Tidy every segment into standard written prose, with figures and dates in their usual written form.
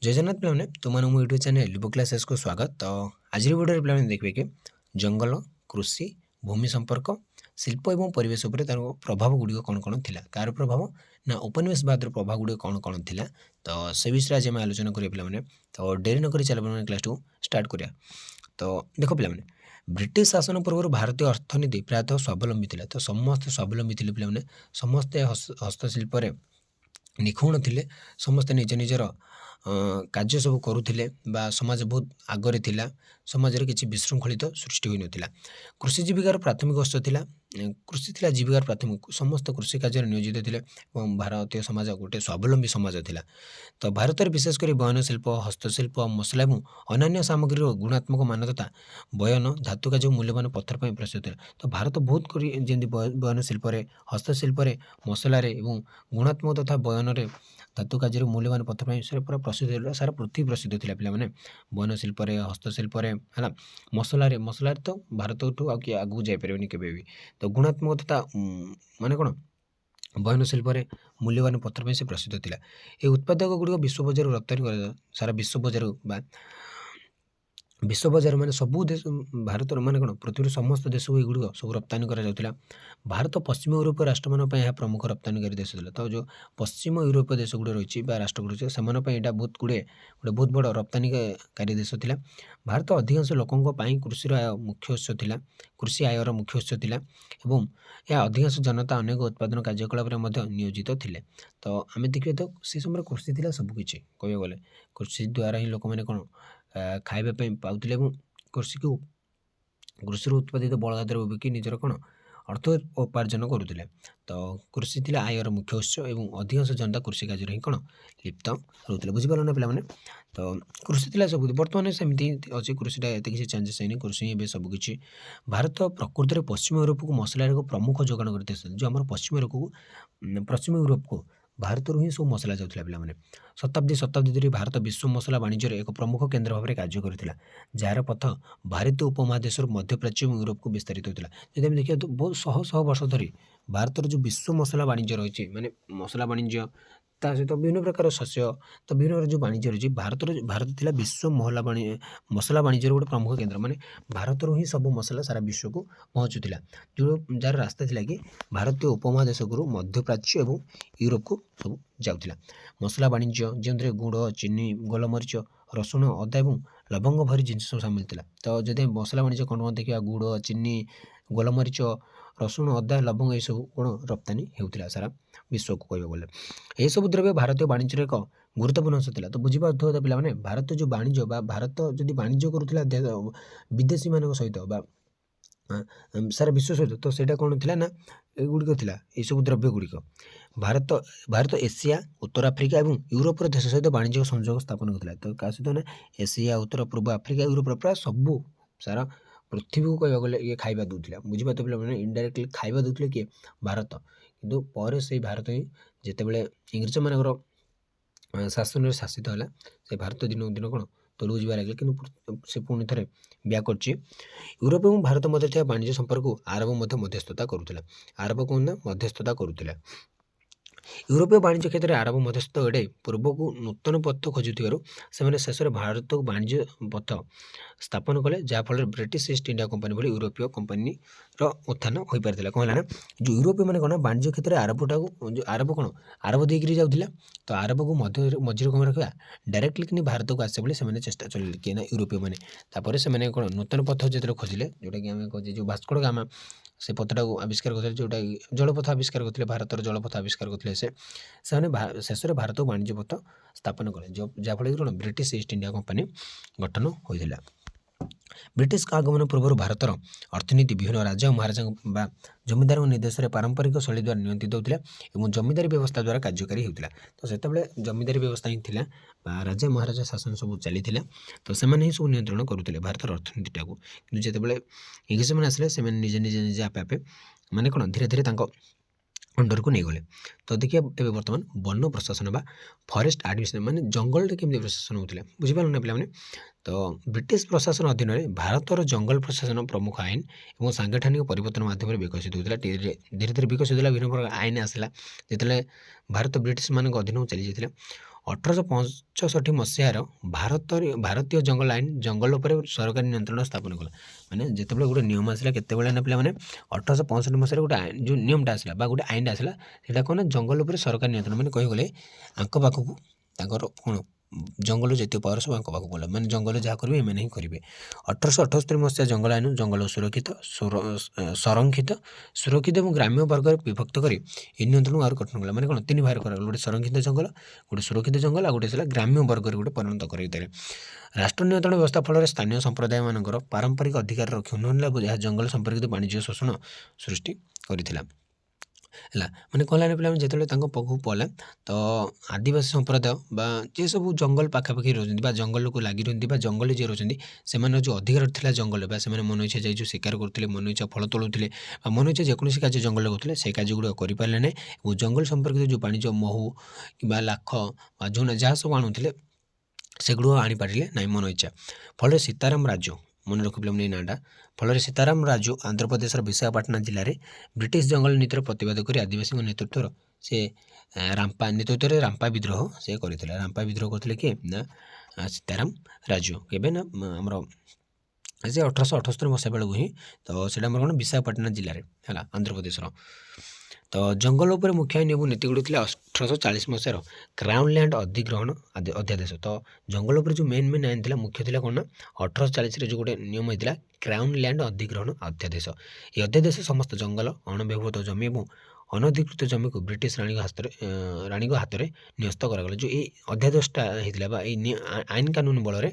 जय जगन्नाथ पिलाने तुम मो यूट्यूब चैनल लिबो क्लासेस को स्वागत। तो आज वीडियो पिलाने देखिए कि जंगल कृषि भूमि संपर्क शिल्प और परिवेश उपर तार प्रभाव गुड़िक कौन कौन थिला कार प्रभाव ना उपनिवेशवाद प्रभाव गुड़िक कौन कौन थिला। तो से विषय आज आम आलोचना करिया पिलाने। तो डेरी नक चल क्लास टू स्टार्ट करिया। तो देख पिलाने ब्रिटिश शासन पूर्व भारतीय अर्थनीति प्रायतः स्वावलंबी थिला। तो समस्ते स्वावलंबी थिले पिलाने समस्ते हस्तशिल्प निपुण थिले समस्ते निज निजर କାର୍ଯ୍ୟ ସବୁ କରୁଥିଲେ ବା ସମାଜ ବହୁତ ଆଗରେ ଥିଲା। ସମାଜରେ କିଛି ବିଶୃଙ୍ଖଳିତ ସୃଷ୍ଟି ହୋଇନଥିଲା। କୃଷି ଜୀବିକାର ପ୍ରାଥମିକ ଉତ୍ସ ଥିଲା କୃଷି ଥିଲା ଜୀବିକାର ପ୍ରାଥମିକ ସମସ୍ତ କୃଷି କାର୍ଯ୍ୟରେ ନିୟୋଜିତ ଥିଲେ ଏବଂ ଭାରତୀୟ ସମାଜ ଗୋଟେ ସ୍ୱାବଲମ୍ବୀ ସମାଜ ଥିଲା। ତ ଭାରତରେ ବିଶେଷ କରି ବୟନ ଶିଳ୍ପ ହସ୍ତଶିଳ୍ପ ମସଲା ଏବଂ ଅନ୍ୟାନ୍ୟ ସାମଗ୍ରୀର ଗୁଣାତ୍ମକ ମାନ ତଥା ବୟନ ଧାତୁ କାର୍ଯ୍ୟ ମୂଲ୍ୟବାନ ପଥର ପାଇଁ ପ୍ରସିଦ୍ଧ ଥିଲା। ତ ଭାରତ ବହୁତ କରି ଯେମିତି ବୟନ ଶିଳ୍ପରେ ହସ୍ତଶିଳ୍ପରେ ମସଲାରେ ଏବଂ ଗୁଣାତ୍ମକ ତଥା ବୟନରେ ଧାତୁ କାର୍ଯ୍ୟରେ ମୂଲ୍ୟବାନ ପଥର ପାଇଁ ସେ ପୁରା ପ୍ରସିଦ୍ଧ ଥିଲା। ସାରା ପୃଥିବୀ ପ୍ରସିଦ୍ଧ ଥିଲା ପିଲାମାନେ ବୟନ ଶିଳ୍ପରେ ହସ୍ତଶିଳ୍ପରେ ହେଲା ମସଲାରେ ତ ଭାରତଠୁ ଆଉ କିଏ ଆଗକୁ ଯାଇପାରିବନି କେବେ ବି। ତ ଗୁଣାତ୍ମକ ତଥା ମାନେ କ'ଣ ବୟନ ଶିଳ୍ପରେ ମୂଲ୍ୟବାନ ପଥର ପାଇଁ ସେ ପ୍ରସିଦ୍ଧ ଥିଲା। ଏହି ଉତ୍ପାଦକ ଗୁଡ଼ିକ ବିଶ୍ୱ ବଜାରକୁ ରପ୍ତାନି କରାଯାଏ। ସାରା ବିଶ୍ୱ ବଜାରକୁ ବା विश्व बजार माने सबू देश भारत माने कौन पृथ्वी समस्त देश को एगुड़ सब रप्तानी करा। भारत पश्चिम यूरोपीय राष्ट्र मान प्रमुख रप्तानीकारी देश था। तो जो पश्चिम यूरोपीय देश गुड़े रही राष्ट्र गुड़ से बहुत गुड़े गोटे बहुत बड़ रप्तानीकारी देश था। भारत अधिकांश लोकों कृषि आय मुख्य उत्स था कृषि आयर मुख्य उत्स था एवं यह अधिकांश जनता अनेक उत्पादन कार्यकलाप नियोजित थे। तो आम देखिए तो से समय कृषि थी सबकि कह गले कृषि द्वारा ही लोक मैंने कौन खाइबा पाउथिले एवं कृषि उत्पादित बलद द्रव्य बिकी निजर कौन अर्थ उपार्जन करुले। तो कृषि थी आयर मुख्य उत्स एवं अधिकांश जनता कृषि कार्य ही कौन लिप्त रोते बुझीपार ना पे। तो कृषि थी सब बर्तमान सेमती अच्छी कृषि किसी चेंजेस है कृषि ही सबकि। भारत प्रकृति में पश्चिम यूरोप को मसला एक प्रमुख जोगाण करते जो आम पश्चिम यूरोप को भारत ही सब मसला जाऊला पे। शताब्दी धरी भारत विश्व मसला वाणिज्य एक प्रमुख केन्द्र भाव में कार्य करता जार पथ भारतीय उपमहादेश मध्य प्राच्य और यूरोप को विस्तारित होता। जब आम देखिए तो बहुत शह शह वर्ष धरी भारतर जो विश्व मसला वाणिज्य रही माने मसला वाणिज्य ता सहित विभिन्न प्रकार शस्य तो विभिन्न जो वाणिज्य रही भारत थिला विश्व मसला वाणिज्य गोटे प्रमुख केन्द्र माने भारत ही सब मसला सारा विश्व को पहुँचुला। जो जार रास्ता थिला कि भारतीय उपमहादेश गुरु मध्य प्राच्य और यूरोप को सब जाऊला। मसला वाणिज्य जो गुड़ चीनी गोलमरीच रसुण अदा और लवंग भरी जिन सब सामिल था। तो जब मसला वाणिज्य कौन कौन देखा गुड़ चीनी गोलमरीच रसुण अदा लवंग ये सब कौन रप्तानी होता सारा विश्व को कह गले यह सब द्रव्य भारतीय वाणिज्य एक गुरुत्वपूर्ण अंश था। तो बुझीपार पे भारत जो वाणिज्य भारत जब वाणिज्य करुला विदेशी मान सहित सारा विश्व सहित तो सेटा कौन थी ना गुड़िक थी ये सब द्रव्य गुड़िक भारत एशिया उत्तर आफ्रिका और यूरोप देश सहित वाणिज्य संयोग स्थापन करता। तो क्या सहित ना एशिया उत्तर पूर्व आफ्रिका यूरोप प्राय सब सारा पृथ्वी को कह गले ये खाଇବା दूसरा बुझीपार पे इनडायरेक्टली खाଇବା दूसरे किए भारत किंतु पर से भारत ही जितेबाला इंग्रेज मान शासन शासित है से भारत दिन दिन कौन तलू जा लगे कि से पुणी थे ब्या कर यूरोप और भारत मध्य वाणिज्य संपर्क को आरब मध्यस्थता करुला। आरब कौन ना मध्यस्थता करुला। यूरोपीय वाणिज्य क्षेत्र में आरब मध्यस्थ एडे पूर्व को नूतन पथ खोजुवर शेष में भारत को वाणिज्य पथ स्थापन कले जहाँफल ब्रिटिश ईस्ट इंडिया कंपनी भाई यूरोपीय कंपनी उत्थान हो पारा कौन है जो यूरोपीय मैंने कौन वाणिज्य क्षेत्र में आरबटा को जो आरब कौन आरब देकर जाऊला। तो आरब को मझे कौन रखा डायरेक्टली कि भारत को आसे बोले चेष्टा चल किए ना यूरोपीय मैंने से कौन नूतन पथ जो खोजिले जोटा कि आम कहे जो भास्को गामा से पथटा को आविष्कार करते जोटा जलपथ आविष्कार करते भारत जलपथ आविष्कार करते से शेष में भारत वाणिज्य पथ स्थापन कले जहाँफल कौन ब्रिटिश ईस्ट इंडिया कंपनी गठन होता। ब्रिटिश आगमन पूर्व भारतर अर्थनीति विभिन्न राजा और महाराजा जमीदार निर्देश में पारंपरिक शैली द्वारा नियंत्रित होता और जमीदारी व्यवस्था द्वारा कार्यकारी होता। तो से जमीदारी व्यवस्था ही थी राजा महाराजा शासन सब चली तो से सब नियंत्रण करुले भारतर अर्थनीति को। जितेबाला इंग्रेज मैंने आसे से निजे निजे निजे आपे आपे माने कौन धीरे धीरे अंडर को नहीं गले। तो देखिए ए बर्तमान वन प्रशासन बा फॉरेस्ट एडमिनिस्ट्रेशन माने जंगल केमती प्रशासन होता बुझीपार ना पे। तो ब्रिटिश प्रशासन अधीन में भारतर जंगल प्रशासन प्रमुख आईन और सांगठनिक परिवर्तन माध्यम विकसित होता धीरे धीरे विकसित होता विभिन्न प्रकार आईन आसला जिते भारत ब्रिटिश मान अधीन चली जाता 1865 ମସିହାର ଭାରତୀୟ ଜଙ୍ଗଲ ଆଇନ ଜଙ୍ଗଲ ଉପରେ ସରକାରୀ ନିୟନ୍ତ୍ରଣ ସ୍ଥାପନ କଲା। ମାନେ ଯେତେବେଳେ ଗୋଟେ ନିୟମ ଆସିଲା କେତେବେଳେ ନା ପିଲାମାନେ 1865 ମସିହାରେ ଗୋଟେ ଯେଉଁ ନିୟମଟା ଆସିଲା ବା ଗୋଟେ ଆଇନଟା ଆସିଲା ସେଇଟା କ'ଣ ନା ଜଙ୍ଗଲ ଉପରେ ସରକାରୀ ନିୟନ୍ତ୍ରଣ ମାନେ କହିବାକୁ ଗଲେ ଆଙ୍କ ପାଖକୁ ତାଙ୍କର କ'ଣ ଜଙ୍ଗଲ ଜାତୀୟ ପାୱାର ସବୁ ଆଙ୍କ ପାଖକୁ ଗଲା। ମାନେ ଜଙ୍ଗଲ ଯାହା କରିବେ ଏମାନେ ହିଁ କରିବେ। 1878 ମସିହା ଜଙ୍ଗଲ ଆଇନ ଜଙ୍ଗଲ ସୁରକ୍ଷିତ ଏବଂ ଗ୍ରାମ୍ୟ ବର୍ଗରେ ବିଭକ୍ତ କରି ଏହି ନିୟନ୍ତ୍ରଣକୁ ଆହୁରି କଠିନ କଲା। ମାନେ କ'ଣ ତିନି ଭାଗ କରାଗଲା। ଗୋଟେ ସଂରକ୍ଷିତ ଜଙ୍ଗଲ, ଗୋଟେ ସୁରକ୍ଷିତ ଜଙ୍ଗଲ ଆଉ ଗୋଟେ ଥିଲା ଗ୍ରାମ୍ୟ ବର୍ଗରେ ଗୋଟେ ପରିଣତ କରାଇଥିଲେ। ରାଷ୍ଟ୍ର ନିୟନ୍ତ୍ରଣ ବ୍ୟବସ୍ଥା ଫଳରେ ସ୍ଥାନୀୟ ସମ୍ପ୍ରଦାୟମାନଙ୍କର ପାରମ୍ପରିକ ଅଧିକାର ରକ୍ଷଣ ହେଲା ଏହା ଜଙ୍ଗଲ ସମ୍ପର୍କିତ ବାଣିଜ୍ୟ ଶୋଷଣ ସୃଷ୍ଟି କରିଥିଲା। ହେଲା ମାନେ କହିଲାନି ପିଲାମାନେ ଯେତେବେଳେ ତାଙ୍କ ପାଖକୁ ପଡ଼ିଲା ତ ଆଦିବାସୀ ସମ୍ପ୍ରଦାୟ ବା ଯିଏ ସବୁ ଜଙ୍ଗଲ ପାଖାପାଖି ରହୁଛନ୍ତି ବା ଜଙ୍ଗଲକୁ ଲାଗି ରହନ୍ତି ବା ଜଙ୍ଗଲରେ ଯିଏ ରହୁଛନ୍ତି ସେମାନଙ୍କର ଯେଉଁ ଅଧିକାର ଥିଲା ଜଙ୍ଗଲ ବା ସେମାନେ ମନ ଇଚ୍ଛା ଯାଇ ଯେଉଁ ଶିକାର କରୁଥିଲେ, ମନ ଇଚ୍ଛା ଫଳ ତୋଳୁଥିଲେ ବା ମନ ଇଚ୍ଛା ଯେକୌଣସି କାର୍ଯ୍ୟ ଜଙ୍ଗଲରେ କରୁଥିଲେ ସେ କାର୍ଯ୍ୟଗୁଡ଼ିକ କରିପାରିଲେ ନାହିଁ ଏବଂ ଜଙ୍ଗଲ ସମ୍ପର୍କିତ ଯେଉଁ ବାଣିଜ୍ୟ ମହୁ କିମ୍ବା ଲାଖ ବା ଝୁଣା ଯାହା ସବୁ ଆଣୁଥିଲେ ସେଗୁଡ଼ିକ ଆଣିପାରିଲେ ନାହିଁ ମନ ଇଚ୍ଛା। ଫଳରେ ସୀତାରାମ ରାଜୁ ମନେ ରଖିଲେ ଏଇ ନାଁଟା। ଫଳରେ ସୀତାରାମ ରାଜୁ ଆନ୍ଧ୍ରପ୍ରଦେଶର ବିଶାଖାପାଟଣା ଜିଲ୍ଲାରେ ବ୍ରିଟିଶ ଜଙ୍ଗଲ ନୀତିର ପ୍ରତିବାଦ କରି ଆଦିବାସୀଙ୍କ ନେତୃତ୍ୱରେ ରାମ୍ପା ବିଦ୍ରୋହ ସେ କରିଥିଲେ। ରାମ୍ପା ବିଦ୍ରୋହ କରିଥିଲେ କିଏ ନା ସୀତାରାମ ରାଜୁ। କେବେ ନା ଆମର ସେ 1878 ମସିହା ବେଳକୁ ହିଁ ତ ସେଇଟା ଆମର କ'ଣ ବିଶାଖାପାଟଣା ଜିଲ୍ଲାରେ ହେଲା ଆନ୍ଧ୍ରପ୍ରଦେଶର। ତ ଜଙ୍ଗଲ ଉପରେ ମୁଖ୍ୟ ଆଇନ ଏବଂ ନୀତିଗୁଡ଼ିକ ଥିଲା 1840 ମସିହାର କ୍ରାଉନ୍ ଲ୍ୟାଣ୍ଡ ଅଧିଗ୍ରହଣ ଅଧ୍ୟାଦେଶ। ତ ଜଙ୍ଗଲ ଉପରେ ଯେଉଁ ମେନ୍ ଆଇନ ଥିଲା ମୁଖ୍ୟ ଥିଲା କ'ଣ ନା 1840ରେ ଯେଉଁ ଗୋଟେ ନିୟମ ହେଇଥିଲା କ୍ରାଉନ୍ ଲ୍ୟାଣ୍ଡ ଅଧିଗ୍ରହଣ ଅଧ୍ୟାଦେଶ। ଏହି ଅଧ୍ୟାଦେଶ ସମସ୍ତ ଜଙ୍ଗଲ, ଅଣବ୍ୟବହୃତ ଜମି ଏବଂ ଅନଧିକୃତ ଜମିକୁ ବ୍ରିଟିଶ ରାଣୀଙ୍କ ହାତରେ ନ୍ୟସ୍ତ କରାଗଲା। ଯେଉଁ ଏଇ ଅଧ୍ୟାଦେଶଟା ହେଇଥିଲା ବା ଏଇ ଆଇନ କାନୁନ ବଳରେ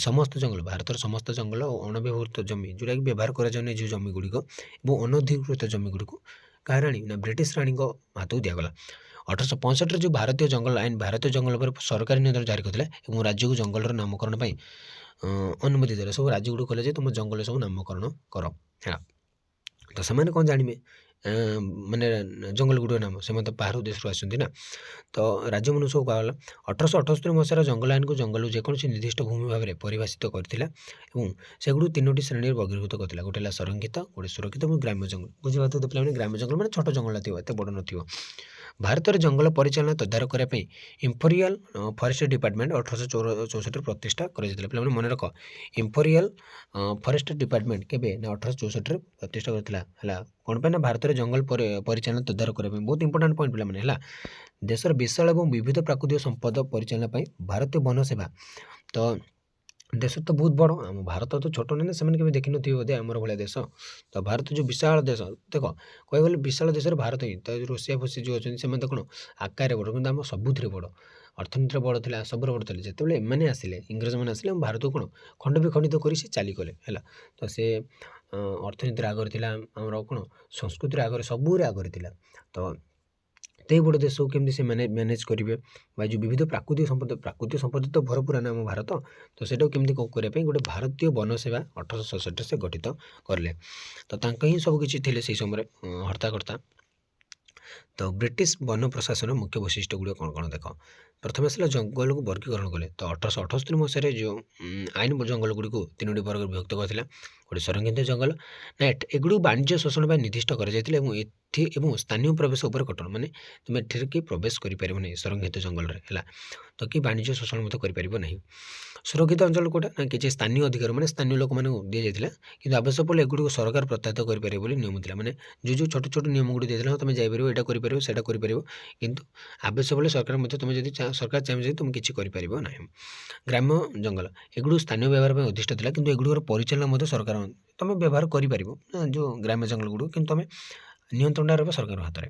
ସମସ୍ତ ଜଙ୍ଗଲ ଭାରତର ସମସ୍ତ ଜଙ୍ଗଲ ଓ ଅଣବ୍ୟବହୃତ ଜମି ଯେଉଁଟାକି ବ୍ୟବହାର କରାଯାଉନି ଯେଉଁ ଜମିଗୁଡ଼ିକ ଏବଂ ଅନଧିକୃତ ଜମିଗୁଡ଼ିକୁ କାହା ରାଣୀ ନା ବ୍ରିଟିଶ ରାଣୀଙ୍କ ହାତକୁ ଦିଆଗଲା। 1865ରେ ଯେଉଁ ଭାରତୀୟ ଜଙ୍ଗଲ ଆଇନ ଭାରତୀୟ ଜଙ୍ଗଲ ଉପରେ ସରକାରୀ ନିୟନ୍ତ୍ରଣ ଜାରି କରିଥିଲା ଏବଂ ରାଜ୍ୟକୁ ଜଙ୍ଗଲର ନାମକରଣ ପାଇଁ ଅନୁମତି ଦେଲା। ସବୁ ରାଜ୍ୟଗୁଡ଼ିକ କହିଲେ ଯେ ତୁମ ଜଙ୍ଗଲ ସବୁ ନାମକରଣ କର ହେଲା। ତ ସେମାନେ କ'ଣ ଜାଣିବେ ମାନେ ଜଙ୍ଗଲଗୁଡ଼ିକ ନାମ ସେମାନେ ତ ବାହାର ଦେଶରୁ ଆସନ୍ତି ନା। ତ ରାଜ୍ୟମାନଙ୍କୁ ସବୁ କୁହାଗଲା। 1878 ମସିହାର ଜଙ୍ଗଲ ଆଇନକୁ ଜଙ୍ଗଲକୁ ଯେକୌଣସି ନିର୍ଦ୍ଦିଷ୍ଟ ଭୂମି ଭାବରେ ପରିଭାଷିତ କରିଥିଲା ଏବଂ ସେଗୁଡ଼ିକୁ 3ଟି ଶ୍ରେଣୀରେ ବର୍ଗୀକୃତ କରିଥିଲା। ଗୋଟେ ହେଲା ସଂରକ୍ଷିତ, ଗୋଟେ ସୁରକ୍ଷିତ ଏବଂ ଗ୍ରାମ୍ୟ ଜଙ୍ଗଲ। ବୁଝିପାରୁଥିବେ ପିଲାମାନେ ଗ୍ରାମ୍ୟ ଜଙ୍ଗଲ ମାନେ ଛୋଟ ଜଙ୍ଗଲ ଥିବ ଏତେ ବଡ଼ ନଥିବ। ଭାରତରେ ଜଙ୍ଗଲ ପରିଚାଳନା ତଦାରଖ କରିବା ପାଇଁ ଇମ୍ପେରିଆଲ ଫରେଷ୍ଟ ଡିପାର୍ଟମେଣ୍ଟ 1864ରେ ପ୍ରତିଷ୍ଠା କରାଯାଇଥିଲା। ପିଲାମାନେ ମନେ ରଖ ଇମ୍ପେରିଆଲ ଫରେଷ୍ଟ ଡିପାର୍ଟମେଣ୍ଟ କେବେ ନା 1864ରେ ପ୍ରତିଷ୍ଠା କରିଥିଲା ହେଲା। କ'ଣ ପାଇଁ ନା ଭାରତରେ ଜଙ୍ଗଲ ପରିଚାଳନା ତଦାରଖ କରିବା ପାଇଁ ବହୁତ ଇମ୍ପୋର୍ଟାଣ୍ଟ ପଏଣ୍ଟ ପିଲାମାନେ ହେଲା। ଦେଶର ବିଶାଳ ଏବଂ ବିବିଧ ପ୍ରାକୃତିକ ସମ୍ପଦ ପରିଚାଳନା ପାଇଁ ଭାରତୀୟ ବନ ସେବା ତ ଦେଶ ତ ବହୁତ ବଡ଼ ଆମ ଭାରତ ତ ଛୋଟ ନୁହେଁ ନା ସେମାନେ କେବେ ଦେଖିନଥିବେ ବୋଧେ ଆମର ଭଳିଆ ଦେଶ। ତ ଭାରତ ଯେଉଁ ବିଶାଳ ଦେଶ ଦେଖ କହିବାକୁ ଗଲେ ବିଶାଳ ଦେଶରେ ଭାରତ ହିଁ ତ ରୁଷିଆ ଫୁଷିଆ ଯେଉଁ ଅଛନ୍ତି ସେମାନେ ତ କ'ଣ ଆକାରରେ ବଡ଼ କିନ୍ତୁ ଆମ ସବୁଥିରେ ବଡ଼ ଅର୍ଥନୀତିରେ ବଡ଼ ଥିଲା ସବୁରେ ବଡ଼ ଥିଲେ। ଯେତେବେଳେ ଏମାନେ ଆସିଲେ ଇଂରେଜମାନେ ଆସିଲେ ଆମ ଭାରତକୁ କ'ଣ ଖଣ୍ଡ ବିଖଣ୍ଡିତ କରି ସେ ଚାଲିଗଲେ ହେଲା। ତ ସେ ଅର୍ଥନୀତିରେ ଆଗରେ ଥିଲା ଆମର କ'ଣ ସଂସ୍କୃତିରେ ଆଗରେ ସବୁରେ ଆଗରେ ଥିଲା। ତ ଏତେ ବଡ଼ ଦେଶକୁ କେମିତି ସେ ମ୍ୟାନେଜ୍ କରିବେ ବା ଯେଉଁ ବିବିଧ ପ୍ରାକୃତିକ ସମ୍ପଦ ତ ଭରପୁର ନା ଆମ ଭାରତ। ତ ସେଇଟାକୁ କେମିତି କ'ଣ କରିବା ପାଇଁ ଗୋଟେ ଭାରତୀୟ ବନ ସେବା 1867ରେ ସେ ଗଠିତ କରିଲେ। ତ ତାଙ୍କ ହିଁ ସବୁ କିଛି ଥିଲେ ସେଇ ସମୟରେ ହର୍ତ୍ତାକର୍ତ୍ତା। ତ ବ୍ରିଟିଶ ବନ ପ୍ରଶାସନ ମୁଖ୍ୟ ବୈଶିଷ୍ଟ୍ୟ ଗୁଡ଼ିକ କ'ଣ କ'ଣ ଦେଖ। ପ୍ରଥମେ ଆସିଲା ଜଙ୍ଗଲକୁ ବର୍ଗୀକରଣ କଲେ। ତ 1878 ମସିହାରେ ଯେଉଁ ଆଇନ ଜଙ୍ଗଲଗୁଡ଼ିକୁ 3ଟି ବର୍ଗରେ ବିଭକ୍ତ କରିଥିଲା। ଗୋଟେ ସଂରକ୍ଷିତ ଜଙ୍ଗଲ ନା ଏଗୁଡ଼ିକୁ ବାଣିଜ୍ୟ ଶୋଷଣ ପାଇଁ ନିର୍ଦ୍ଦିଷ୍ଟ କରାଯାଇଥିଲା ଏବଂ ସ୍ଥାନୀୟ ପ୍ରବେଶ ଉପରେ କଟକଣା ମାନେ ତୁମେ ଏଠାରେ କି ପ୍ରବେଶ କରିପାରିବ ନାହିଁ ସଂରକ୍ଷିତ ଜଙ୍ଗଲରେ ହେଲା। ତ କି ବାଣିଜ୍ୟ ଶୋଷଣ ମଧ୍ୟ କରିପାରିବ ନାହିଁ। ସୁରକ୍ଷିତ ଅଞ୍ଚଳ କେଉଁଟା ନା କିଛି ସ୍ଥାନୀୟ ଅଧିକାର ମାନେ ସ୍ଥାନୀୟ ଲୋକମାନଙ୍କୁ ଦିଆଯାଇଥିଲା କିନ୍ତୁ ଆବଶ୍ୟକ ପଡ଼ିଲେ ଏଗୁଡ଼ିକୁ ସରକାର ପ୍ରତ୍ୟାହୃତ କରିପାରିବ ବୋଲି ନିୟମ ଥିଲା। ମାନେ ଯେଉଁ ଛୋଟ ଛୋଟ ନିୟମ ଗୁଡ଼ିକ ଦେଇଥିଲା ତୁମେ ଯାଇପାରିବ ଏଇଟା କରିପାରିବ ସେଇଟା କରିପାରିବ କିନ୍ତୁ ଆବଶ୍ୟକ ପଡ଼ିଲେ ସରକାର ମଧ୍ୟ ତୁମେ ଯଦି ସରକାର ଚାହିଁବେ ଯଦି ତୁମେ କିଛି କରିପାରିବ ନାହିଁ। ଗ୍ରାମ୍ୟ ଜଙ୍ଗଲ ଏଗୁଡ଼ିକୁ ସ୍ଥାନୀୟ ବ୍ୟବହାର ପାଇଁ ଉଦ୍ଦିଷ୍ଟ ଥିଲା କିନ୍ତୁ ଏଗୁଡ଼ିକର ପରିଚାଳନା ମଧ୍ୟ ସରକାର ତୁମେ ବ୍ୟବହାର କରିପାରିବ ଯେଉଁ ଗ୍ରାମ୍ୟ ଜଙ୍ଗଲ ଗୁଡ଼ିକୁ କିନ୍ତୁ ତୁମେ ନିୟନ୍ତ୍ରଣଟା ରହିବ ସରକାରଙ୍କ ହାତରେ।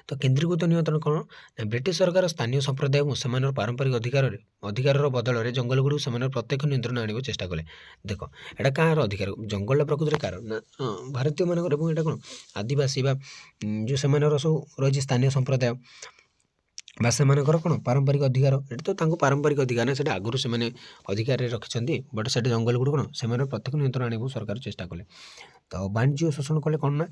ତ କେନ୍ଦ୍ରୀକୃତ ନିୟନ୍ତ୍ରଣ କ'ଣ ନା ବ୍ରିଟିଶ ସରକାର ସ୍ଥାନୀୟ ସମ୍ପ୍ରଦାୟ ଏବଂ ସେମାନଙ୍କର ପାରମ୍ପରିକ ଅଧିକାରର ବଦଳରେ ଜଙ୍ଗଲଗୁଡ଼ିକୁ ସେମାନଙ୍କର ପ୍ରତ୍ୟକ୍ଷ ନିୟନ୍ତ୍ରଣ ଆଣିବାକୁ ଚେଷ୍ଟା କଲେ। ଦେଖ ଏଇଟା କାହାର ଅଧିକାର ଜଙ୍ଗଲଟା ପ୍ରକୃତରେ କାହାର ନା ଭାରତୀୟମାନଙ୍କର ଏବଂ ଏଇଟା କ'ଣ ଆଦିବାସୀ ବା ଯେଉଁ ସେମାନଙ୍କର ସବୁ ରହିଛି ସ୍ଥାନୀୟ ସମ୍ପ୍ରଦାୟ ବା ସେମାନଙ୍କର କ'ଣ ପାରମ୍ପରିକ ଅଧିକାର ଏଠି ତ ତାଙ୍କ ପାରମ୍ପରିକ ଅଧିକାର ନା ସେଇଟା ଆଗରୁ ସେମାନେ ଅଧିକାରରେ ରଖିଛନ୍ତି ବଟ୍ ସେଇଟା ଜଙ୍ଗଲଗୁଡ଼ିକ କ'ଣ ସେମାନଙ୍କର ପ୍ରତ୍ୟକ୍ଷ ନିୟନ୍ତ୍ରଣ ଆଣିବାକୁ ସରକାର ଚେଷ୍ଟା କଲେ। ତ ବାଣିଜ୍ୟ ଶୋଷଣ କଲେ କ'ଣ ନା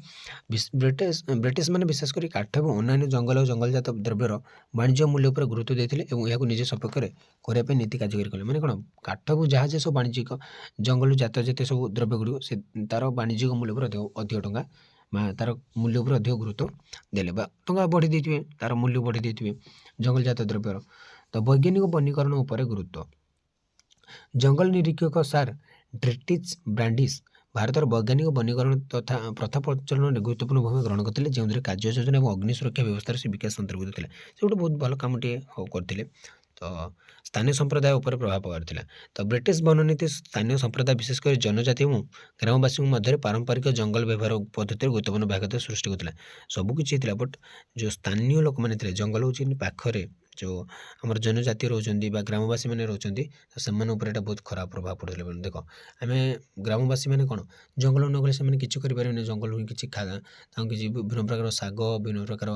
ବ୍ରିଟିଶ ମାନେ ବିଶେଷ କରି କାଠ ଏବଂ ଅନ୍ୟାନ୍ୟ ଜଙ୍ଗଲ ଓ ଜଙ୍ଗଲଜାତ ଦ୍ରବ୍ୟର ବାଣିଜ୍ୟ ମୂଲ୍ୟ ଉପରେ ଗୁରୁତ୍ୱ ଦେଇଥିଲେ ଏବଂ ଏହାକୁ ନିଜ ସପକ୍ଷରେ କରିବା ପାଇଁ ନୀତି କାର୍ଯ୍ୟକାରୀ କଲେ। ମାନେ କ'ଣ କାଠ ଏବଂ ଯାହା ସବୁ ବାଣିଜ୍ୟିକ ଜଙ୍ଗଲରୁ ଜାତୀୟ ସବୁ ଦ୍ରବ୍ୟଗୁଡ଼ିକ ସେ ତା'ର ବାଣିଜ୍ୟିକ ମୂଲ୍ୟ ଉପରେ ଅଧିକ ଟଙ୍କା ବା ତା'ର ମୂଲ୍ୟ ଉପରେ ଅଧିକ ଗୁରୁତ୍ୱ ଦେଲେ ବା ଟଙ୍କା ବଢ଼େଇ ଦେଇଥିବେ ତା'ର ମୂଲ୍ୟ ବଢ଼େଇ ଦେଇଥିବେ ଜଙ୍ଗଲଜାତ ଦ୍ରବ୍ୟର। ତ ବୈଜ୍ଞାନିକ ବନୀକରଣ ଉପରେ ଗୁରୁତ୍ୱ। ଜଙ୍ଗଲ ନିରୀକ୍ଷକ ସାର୍ ଡ୍ରେଟିଚ୍ ବ୍ରାଣ୍ଡିସ୍ ଭାରତର ବୈଜ୍ଞାନିକ ବନୀକରଣ ତଥା ପ୍ରଥା ପରିଚାଳନାରେ ଗୁରୁତ୍ୱପୂର୍ଣ୍ଣ ଭୂମିକା ଗ୍ରହଣ କରିଥିଲେ, ଯେଉଁଥିରେ କାର୍ଯ୍ୟ ଯୋଜନା ଏବଂ ଅଗ୍ନି ସୁରକ୍ଷା ବ୍ୟବସ୍ଥାର ସେ ବିକାଶ ଅନ୍ତର୍ଭୁକ୍ତ ଥିଲା। ସେ ଗୋଟେ ବହୁତ ଭଲ କାମଟିଏ କରିଥିଲେ। ତ ସ୍ଥାନୀୟ ସମ୍ପ୍ରଦାୟ ଉପରେ ପ୍ରଭାବ ପକାଇଥିଲା। ତ ବ୍ରିଟିଶ ବନନୀତି ସ୍ଥାନୀୟ ସମ୍ପ୍ରଦାୟ ବିଶେଷ କରି ଜନଜାତି ଏବଂ ଗ୍ରାମବାସୀଙ୍କ ମଧ୍ୟରେ ପାରମ୍ପରିକ ଜଙ୍ଗଲ ବ୍ୟବହାର ପଦ୍ଧତିରେ ଗୁରୁତ୍ୱପୂର୍ଣ୍ଣ ବ୍ୟାଘାତ ସୃଷ୍ଟି କରୁଥିଲା। ସବୁକିଛି ହେଇଥିଲା, ବଟ୍ ଯେଉଁ ସ୍ଥାନୀୟ ଲୋକମାନେ ଥିଲେ, ଜଙ୍ଗଲ ହେଉଛି ପାଖରେ ଯେଉଁ ଆମର ଜନଜାତି ରହୁଛନ୍ତି ବା ଗ୍ରାମବାସୀମାନେ ରହୁଛନ୍ତି, ତ ସେମାନଙ୍କ ଉପରେ ଏଇଟା ବହୁତ ଖରାପ ପ୍ରଭାବ ପଡ଼ୁଥିଲା। ଦେଖ, ଆମେ ଗ୍ରାମବାସୀମାନେ କ'ଣ, ଜଙ୍ଗଲ ନ ଗଲେ ସେମାନେ କିଛି କରିପାରିବେନି। ଜଙ୍ଗଲରୁ ହିଁ କିଛି ତାଙ୍କୁ କିଛି ବିଭିନ୍ନ ପ୍ରକାର ଶାଗ, ବିଭିନ୍ନ ପ୍ରକାର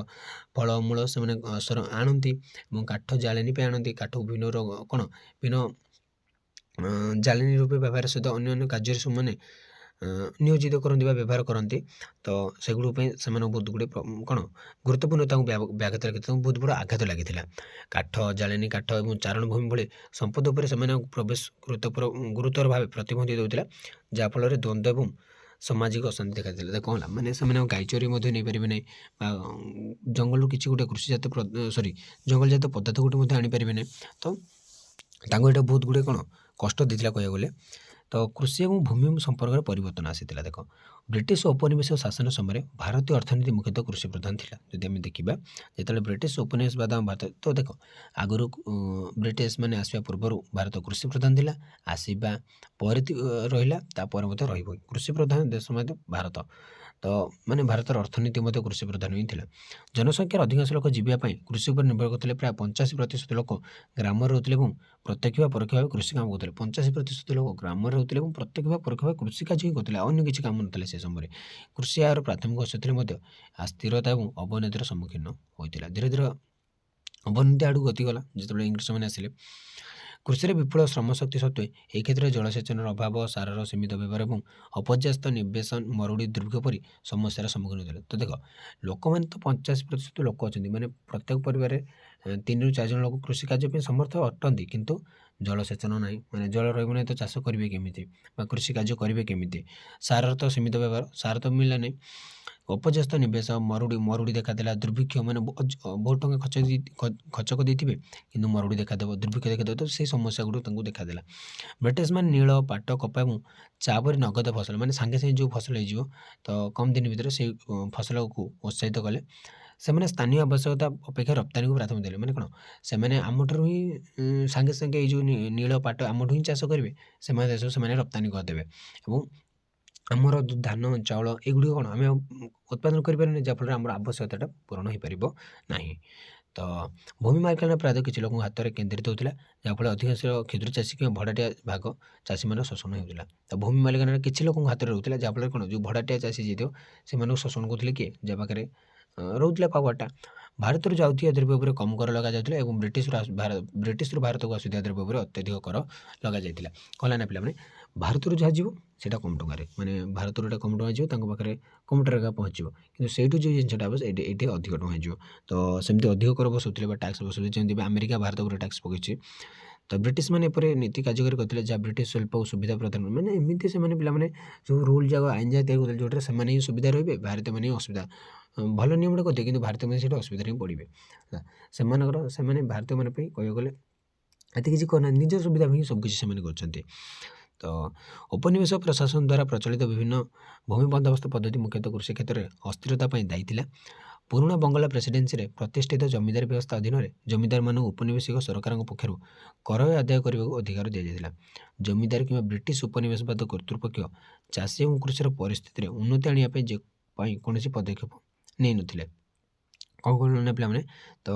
ଫଳମୂଳ ସେମାନେ ଆଣନ୍ତି ଏବଂ କାଠ ଜାଳେଣୀ ପାଇଁ ଆଣନ୍ତି। କାଠ ବିଭିନ୍ନ କ'ଣ ବିଭିନ୍ନ ଜାଳେଣୀ ରୂପେ ବ୍ୟବହାର ସହିତ ଅନ୍ୟାନ୍ୟ କାର୍ଯ୍ୟରେ ସେମାନେ ନିୟୋଜିତ କରନ୍ତି ବା ବ୍ୟବହାର କରନ୍ତି। ତ ସେଗୁଡ଼ିକ ପାଇଁ ସେମାନଙ୍କୁ ବହୁତ ଗୁଡ଼ିଏ କ'ଣ ଗୁରୁତ୍ୱପୂର୍ଣ୍ଣ ତାଙ୍କୁ ବ୍ୟାଘାତ ଲାଗିଥିଲା, ତାଙ୍କୁ ବହୁତ ବଡ଼ ଆଘାତ ଲାଗିଥିଲା। କାଠ ଜାଳେଣୀ, କାଠ ଏବଂ ଚାରଣଭୂମି ଭଳି ସମ୍ପଦ ଉପରେ ସେମାନେ ପ୍ରବେଶ ଗୁରୁତର ଭାବେ ପ୍ରତିବନ୍ଧି ଦେଉଥିଲା, ଯାହାଫଳରେ ଦ୍ୱନ୍ଦ୍ୱ ଏବଂ ସାମାଜିକ ଅଶାନ୍ତି ଦେଖାଯାଇଥିଲା। ତ କ'ଣ ହେଲା, ମାନେ ସେମାନେ ଗାଈ ଚରି ମଧ୍ୟ ନେଇପାରିବେ ନାହିଁ ବା ଜଙ୍ଗଲରୁ କିଛି ଗୋଟେ ଜଙ୍ଗଲଜାତ ପଦାର୍ଥ ଗୋଟେ ମଧ୍ୟ ଆଣିପାରିବେ ନାହିଁ। ତ ତାଙ୍କୁ ଏଇଟା ବହୁତ ଗୁଡ଼ିଏ କ'ଣ କଷ୍ଟ ଦେଇଥିଲା କହିବାକୁ ଗଲେ। ତ କୃଷି ଏବଂ ଭୂମି ସମ୍ପର୍କରେ ପରିବର୍ତ୍ତନ ଆସିଥିଲା। ଦେଖ, ବ୍ରିଟିଶ ଔପନିବେଶ ଶାସନ ସମୟରେ ଭାରତୀୟ ଅର୍ଥନୀତି ମୁଖ୍ୟତଃ କୃଷି ପ୍ରଧାନ ଥିଲା। ଯଦି ଆମେ ଦେଖିବା, ଯେତେବେଳେ ବ୍ରିଟିଶ ଉପନିବେଶବାଦ ଭାରତ, ତ ଦେଖ ଆଗରୁ ବ୍ରିଟିଶ ମାନେ ଆସିବା ପୂର୍ବରୁ ଭାରତ କୃଷି ପ୍ରଧାନ ଥିଲା, ଆସିବା ପରେ ରହିଲା, ତାପରେ ମଧ୍ୟ ରହିବ କୃଷି ପ୍ରଧାନ ଦେଶ ମଧ୍ୟ ଭାରତ। ତ ମାନେ ଭାରତର ଅର୍ଥନୀତି ମଧ୍ୟ କୃଷି ପ୍ରଧାନ ହିଁ ଥିଲା। ଜନସଂଖ୍ୟାର ଅଧିକାଂଶ ଲୋକ ଜୀବିକା ପାଇଁ କୃଷି ଉପରେ ନିର୍ଭର କରୁଥିଲେ। ପ୍ରାୟ 85% ଲୋକ ଗ୍ରାମରେ ରହୁଥିଲେ ଏବଂ ପ୍ରତ୍ୟକ୍ଷ ବା ପରୋକ୍ଷ ଭାବେ କୃଷି କାମ କରୁଥିଲେ। 85% ଲୋକ ଗ୍ରାମରେ ରହୁଥିଲେ ଏବଂ ପ୍ରତ୍ୟକ୍ଷ ବା ପରୋକ୍ଷ ଭାବେ କୃଷି କାର୍ଯ୍ୟ ହିଁ କରୁଥିଲେ, ଅନ୍ୟ କିଛି କାମ ନଥିଲା ସେ ସମୟରେ। କୃଷି ଏହାର ପ୍ରାଥମିକ ଉତ୍ସ ଥିଲେ ମଧ୍ୟ ଅସ୍ଥିରତା ଏବଂ ଅବନତିର ସମ୍ମୁଖୀନ ହୋଇଥିଲା। ଧୀରେ ଧୀରେ ଅବନତି ଆଡ଼କୁ ଗତିଗଲା ଯେତେବେଳେ ଇଂରେଜମାନେ ଆସିଲେ। କୃଷିରେ ବିପୁଳ ଶ୍ରମଶକ୍ତି ସତ୍ତ୍ୱେ ଏହି କ୍ଷେତ୍ରରେ ଜଳସେଚନର ଅଭାବ, ସାରର ସୀମିତ ବ୍ୟବହାର ଏବଂ ଅପର୍ଯ୍ୟାପ୍ତ ନିବେଶ, ମରୁଡ଼ି, ଦୁର୍ଭିକ୍ଷ ପରି ସମସ୍ୟାର ସମ୍ମୁଖୀନ ହୋଇଥିଲେ। ତ ଦେଖ, ଲୋକମାନେ ତ 85% ଲୋକ ଅଛନ୍ତି, ମାନେ ପ୍ରତ୍ୟେକ ପରିବାରରେ 3ରୁ 4 ଜଣ ଲୋକ କୃଷି କାର୍ଯ୍ୟ ପାଇଁ ସମର୍ଥ ଅଟନ୍ତି, କିନ୍ତୁ ଜଳସେଚନ ନାହିଁ, ମାନେ ଜଳ ରହିବ ନାହିଁ ତ ଚାଷ କରିବେ କେମିତି ବା କୃଷି କାର୍ଯ୍ୟ କରିବେ କେମିତି। ସାରର ତ ସୀମିତ ବ୍ୟବହାର, ସାର ତ ମିଳିଲା ନାହିଁ। ଅପର୍ଯ୍ୟାପ୍ତ ନିବେଶ, ମରୁଡ଼ି ଦେଖାଦେଲା। ଦୁର୍ଭିକ୍ଷ, ମାନେ ବହୁତ ଟଙ୍କା ଖର୍ଚ୍ଚ କରିଦେଇଥିବେ କିନ୍ତୁ ମରୁଡ଼ି ଦେଖାଦେବ, ଦୁର୍ଭିକ୍ଷ ଦେଖାଦେବ। ତ ସେଇ ସମସ୍ୟା ଗୁଡ଼ିକ ତାଙ୍କୁ ଦେଖାଦେଲା। ବ୍ରିଟିଶ ମାନେ ନୀଳ, ପାଟ, କପା ଏବଂ ଚା ପରି ନଗଦ ଫସଲ, ମାନେ ସାଙ୍ଗେ ସାଙ୍ଗେ ଯେଉଁ ଫସଲ ହେଇଯିବ, ତ କମ୍ ଦିନ ଭିତରେ ସେଇ ଫସଲକୁ ଉତ୍ସାହିତ କଲେ। ସେମାନେ ସ୍ଥାନୀୟ ଆବଶ୍ୟକତା ଅପେକ୍ଷା ରପ୍ତାନିକୁ ପ୍ରାଥମିକତା ଦେଲେ। ମାନେ କ'ଣ, ସେମାନେ ଆମଠାରୁ ହିଁ ସାଙ୍ଗେ ସାଙ୍ଗେ ଏଇ ଯେଉଁ ନୀଳ, ପାଟ ଆମଠୁ ହିଁ ଚାଷ କରିବେ, ସେମାନେ ଦେଶକୁ ସେମାନେ ରପ୍ତାନି କରିଦେବେ ଏବଂ ଆମର ଧାନ, ଚାଉଳ ଏଗୁଡ଼ିକ କ'ଣ ଆମେ ଉତ୍ପାଦନ କରିପାରିବାନି, ଯାହାଫଳରେ ଆମର ଆବଶ୍ୟକତାଟା ପୂରଣ ହୋଇପାରିବ ନାହିଁ। ତ ଭୂମି ମାଲିକାନା ପ୍ରାୟତଃ କିଛି ଲୋକଙ୍କ ହାତରେ କେନ୍ଦ୍ରିତ ହେଉଥିଲା, ଯାହାଫଳରେ ଅଧିକାଂଶ କ୍ଷୁଦ୍ର ଚାଷୀ କିମ୍ବା ଭଡ଼ାଟିଆ ଭାଗ ଚାଷୀମାନଙ୍କ ଶୋଷଣ ହେଉଥିଲା। ତ ଭୂମି ମାଲିକାନା କିଛି ଲୋକଙ୍କ ହାତରେ ରହୁଥିଲା, ଯାହାଫଳରେ କ'ଣ, ଯେଉଁ ଭଡ଼ାଟିଆ ଚାଷୀ ଯାଇଥିବ ସେମାନଙ୍କୁ ଶୋଷଣ କରୁଥିଲେ କିଏ, ଯାହା ପାଖରେ ରହୁଥିଲା ପାୱାରଟା। ଭାରତରୁ ଯାଉଥିବା ଦ୍ରବ୍ୟ ଉପରେ କମ୍ କର ଲଗାଯାଉଥିଲା ଏବଂ ବ୍ରିଟିଶରୁ ଭାରତକୁ ଆସୁଥିବା ଦ୍ରବ୍ୟ ଉପରେ ଅତ୍ୟଧିକ କର ଲଗାଯାଇଥିଲା। କ'ଣ ହେଲା ନା ପିଲାମାନେ, ଭାରତରୁ ଯାହା ଯିବ ସେଇଟା କମ୍ ଟଙ୍କାରେ, ମାନେ ଭାରତରୁ ଏଇଟା କମ୍ ଟଙ୍କା ଯିବ, ତାଙ୍କ ପାଖରେ କମ୍ ଟଙ୍କାରେ ପହଞ୍ଚିବ, କିନ୍ତୁ ସେଇଠୁ ଯେଉଁ ଜିନିଷଟା ହେବ ଏଇଠି ଅଧିକ ଟଙ୍କା ହେଇଯିବ। ତ ସେମିତି ଅଧିକ କର ବସଉଥିଲେ ବା ଟ୍ୟାକ୍ସ ବସଉଥିଲେ, ଯେମିତି ଆମେରିକା ଭାରତ ଉପରେ ଟ୍ୟାକ୍ସ ପକାଇଛି। ତ ବ୍ରିଟିଶ ମାନେ ଏପରି ନୀତି କାର୍ଯ୍ୟକାରୀ କରିଥିଲେ, ଯାହା ବ୍ରିଟିଶ ଶିଳ୍ପ ଓ ସୁବିଧା ପ୍ରଦାନ, ମାନେ ଏମିତି ସେମାନେ ପିଲାମାନେ ଯେଉଁ ରୁଲ୍ ଯାକ ଆଇନ ଯାକ ତିଆରି କରୁଥିଲେ, ଯେଉଁଟାରେ ସେମାନେ ହିଁ ସୁବିଧା ରହିବେ, ଭାରତୀୟମାନେ ହିଁ ଅସୁବିଧା। ଭଲ ନିୟମଟା କରିଥିବେ କିନ୍ତୁ ଭାରତୀୟମାନେ ସେଇଟା ଅସୁବିଧାରେ ହିଁ ପଡ଼ିବେ। ସେମାନେ ଭାରତୀୟମାନଙ୍କ ପାଇଁ କହିବାକୁ ଗଲେ ଏତେ କିଛି କରିନାହାନ୍ତି, ନିଜ ସୁବିଧା ପାଇଁ ସବୁକିଛି ସେମାନେ କରିଛନ୍ତି। ତ ଉପନିବେଶ ପ୍ରଶାସନ ଦ୍ୱାରା ପ୍ରଚଳିତ ବିଭିନ୍ନ ଭୂମି ବନ୍ଦୋବସ୍ତ ପଦ୍ଧତି ମୁଖ୍ୟତଃ କୃଷି କ୍ଷେତ୍ରରେ ଅସ୍ଥିରତା ପାଇଁ ଦାୟୀ ଥିଲା। ପୁରୁଣା ବଙ୍ଗଳା ପ୍ରେସିଡେନ୍ସିରେ ପ୍ରତିଷ୍ଠିତ ଜମିଦାରୀ ବ୍ୟବସ୍ଥା ଅଧୀନରେ ଜମିଦାରମାନଙ୍କୁ ଉପନିବେଶିକ ସରକାରଙ୍କ ପକ୍ଷରୁ କର ଆଦାୟ କରିବାକୁ ଅଧିକାର ଦିଆଯାଇଥିଲା। ଜମିଦାର କିମ୍ବା ବ୍ରିଟିଶ ଉପନିବେଶବାଦ କର୍ତ୍ତୃପକ୍ଷ ଚାଷୀ ଏବଂ କୃଷିର ପରିସ୍ଥିତିରେ ଉନ୍ନତି ଆଣିବା ପାଇଁ କୌଣସି ପଦକ୍ଷେପ ନେଇନଥିଲେ। କ'ଣ କଣ ନା ପିଲାମାନେ, ତ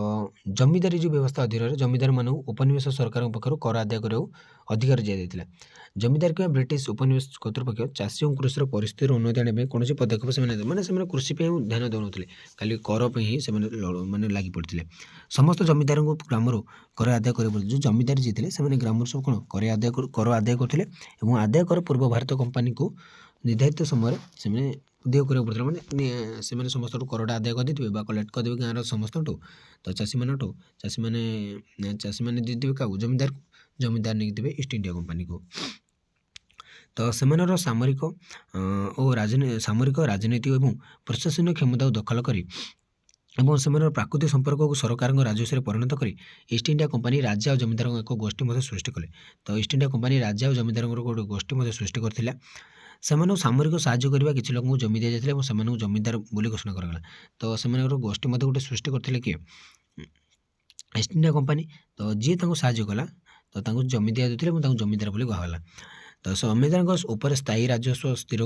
ଜମିଦାରୀ ଯେଉଁ ବ୍ୟବସ୍ଥା ଅଧୀନରେ ଜମିଦାରମାନଙ୍କୁ ଉପନିବେଶ ସରକାରଙ୍କ ପକ୍ଷରୁ କର ଆଦାୟ କରିବାକୁ ଅଧିକାର ଦିଆଯାଇଥିଲା। ଜମିଦାର କିମ୍ବା ବ୍ରିଟିଶ ଉପନିବେଶ କର୍ତ୍ତୃପକ୍ଷ ଚାଷୀ ଏବଂ କୃଷିର ପରିସ୍ଥିତିର ଉନ୍ନତି ଆଣିବା ପାଇଁ କୌଣସି ପଦକ୍ଷେପ ସେମାନେ କୃଷି ପାଇଁ ଧ୍ୟାନ ଦେଉନଥିଲେ, ଖାଲି କର ପାଇଁ ହିଁ ସେମାନେ ଲାଗି ପଡ଼ିଥିଲେ। ସମସ୍ତ ଜମିଦାରଙ୍କୁ ଗ୍ରାମରୁ କର ଆଦାୟ କରିବାକୁ ପଡ଼ିଥିଲା। ଯେଉଁ ଜମିଦାର ଯିଏ ଥିଲେ ସେମାନେ ଗ୍ରାମରୁ ସବୁ କ'ଣ କର ଆଦାୟ କରୁଥିଲେ ଏବଂ ଆଦାୟ କର ପୂର୍ବ ଭାରତ କମ୍ପାନୀକୁ ନିର୍ଦ୍ଧାରିତ ସମୟରେ ସେମାନେ ଦେୟ କରିବାକୁ ପଡ଼ିଥିଲା। ମାନେ ସେମାନେ ସମସ୍ତଠୁ କରଟା ଆଦାୟ କରିଦେଇଥିବେ ବା କଲେକ୍ଟ କରିଦେବେ ଗାଁର ସମସ୍ତଠୁ। ତ ଚାଷୀମାନେ ଦେଇଦେବେ କାହାକୁ, ଜମିଦାରକୁ, ଜମିଦାର ନେଇକି ଦେବେ ଇଷ୍ଟ ଇଣ୍ଡିଆ କମ୍ପାନୀକୁ। ତ ସେମାନଙ୍କର ସାମରିକ ରାଜନୈତିକ ଏବଂ ପ୍ରଶାସନିକ କ୍ଷମତାକୁ ଦଖଲ କରି ଏବଂ ସେମାନଙ୍କର ପ୍ରାକୃତିକ ସମ୍ପର୍କକୁ ସରକାରଙ୍କ ରାଜସ୍ୱରେ ପରିଣତ କରି ଇଷ୍ଟ ଇଣ୍ଡିଆ କମ୍ପାନୀ ରାଜା ଓ ଜମିଦାରଙ୍କ ଏକ ଗୋଷ୍ଠୀ ମଧ୍ୟ ସୃଷ୍ଟି କଲେ। ତ ଇଷ୍ଟ ଇଣ୍ଡିଆ କମ୍ପାନୀ ରାଜା ଓ ଜମିଦାରଙ୍କର ଗୋଟେ ଗୋଷ୍ଠୀ ମଧ୍ୟ ସୃଷ୍ଟି କରିଥିଲା। ସେମାନଙ୍କୁ ସାମରିକ ସାହାଯ୍ୟ କରିବା, କିଛି ଲୋକଙ୍କୁ ଜମି ଦିଆଯାଇଥିଲା ଏବଂ ସେମାନଙ୍କୁ ଜମିଦାର ବୋଲି ଘୋଷଣା କରାଗଲା। ତ ସେମାନଙ୍କର ଗୋଷ୍ଠୀ ମଧ୍ୟ ଗୋଟେ ସୃଷ୍ଟି କରିଥିଲେ କିଏ? East India company. ତ ଯିଏ ତାଙ୍କୁ ସାହାଯ୍ୟ କଲା ତ ତାଙ୍କୁ ଜମି ଦିଆଯାଉଥିଲା ଏବଂ ତାଙ୍କୁ ଜମିଦାର ବୋଲି କୁହାଗଲା। ତ ଜମିଦାରଙ୍କ ଉପରେ ସ୍ଥାୟୀ ରାଜସ୍ୱ ସ୍ଥିର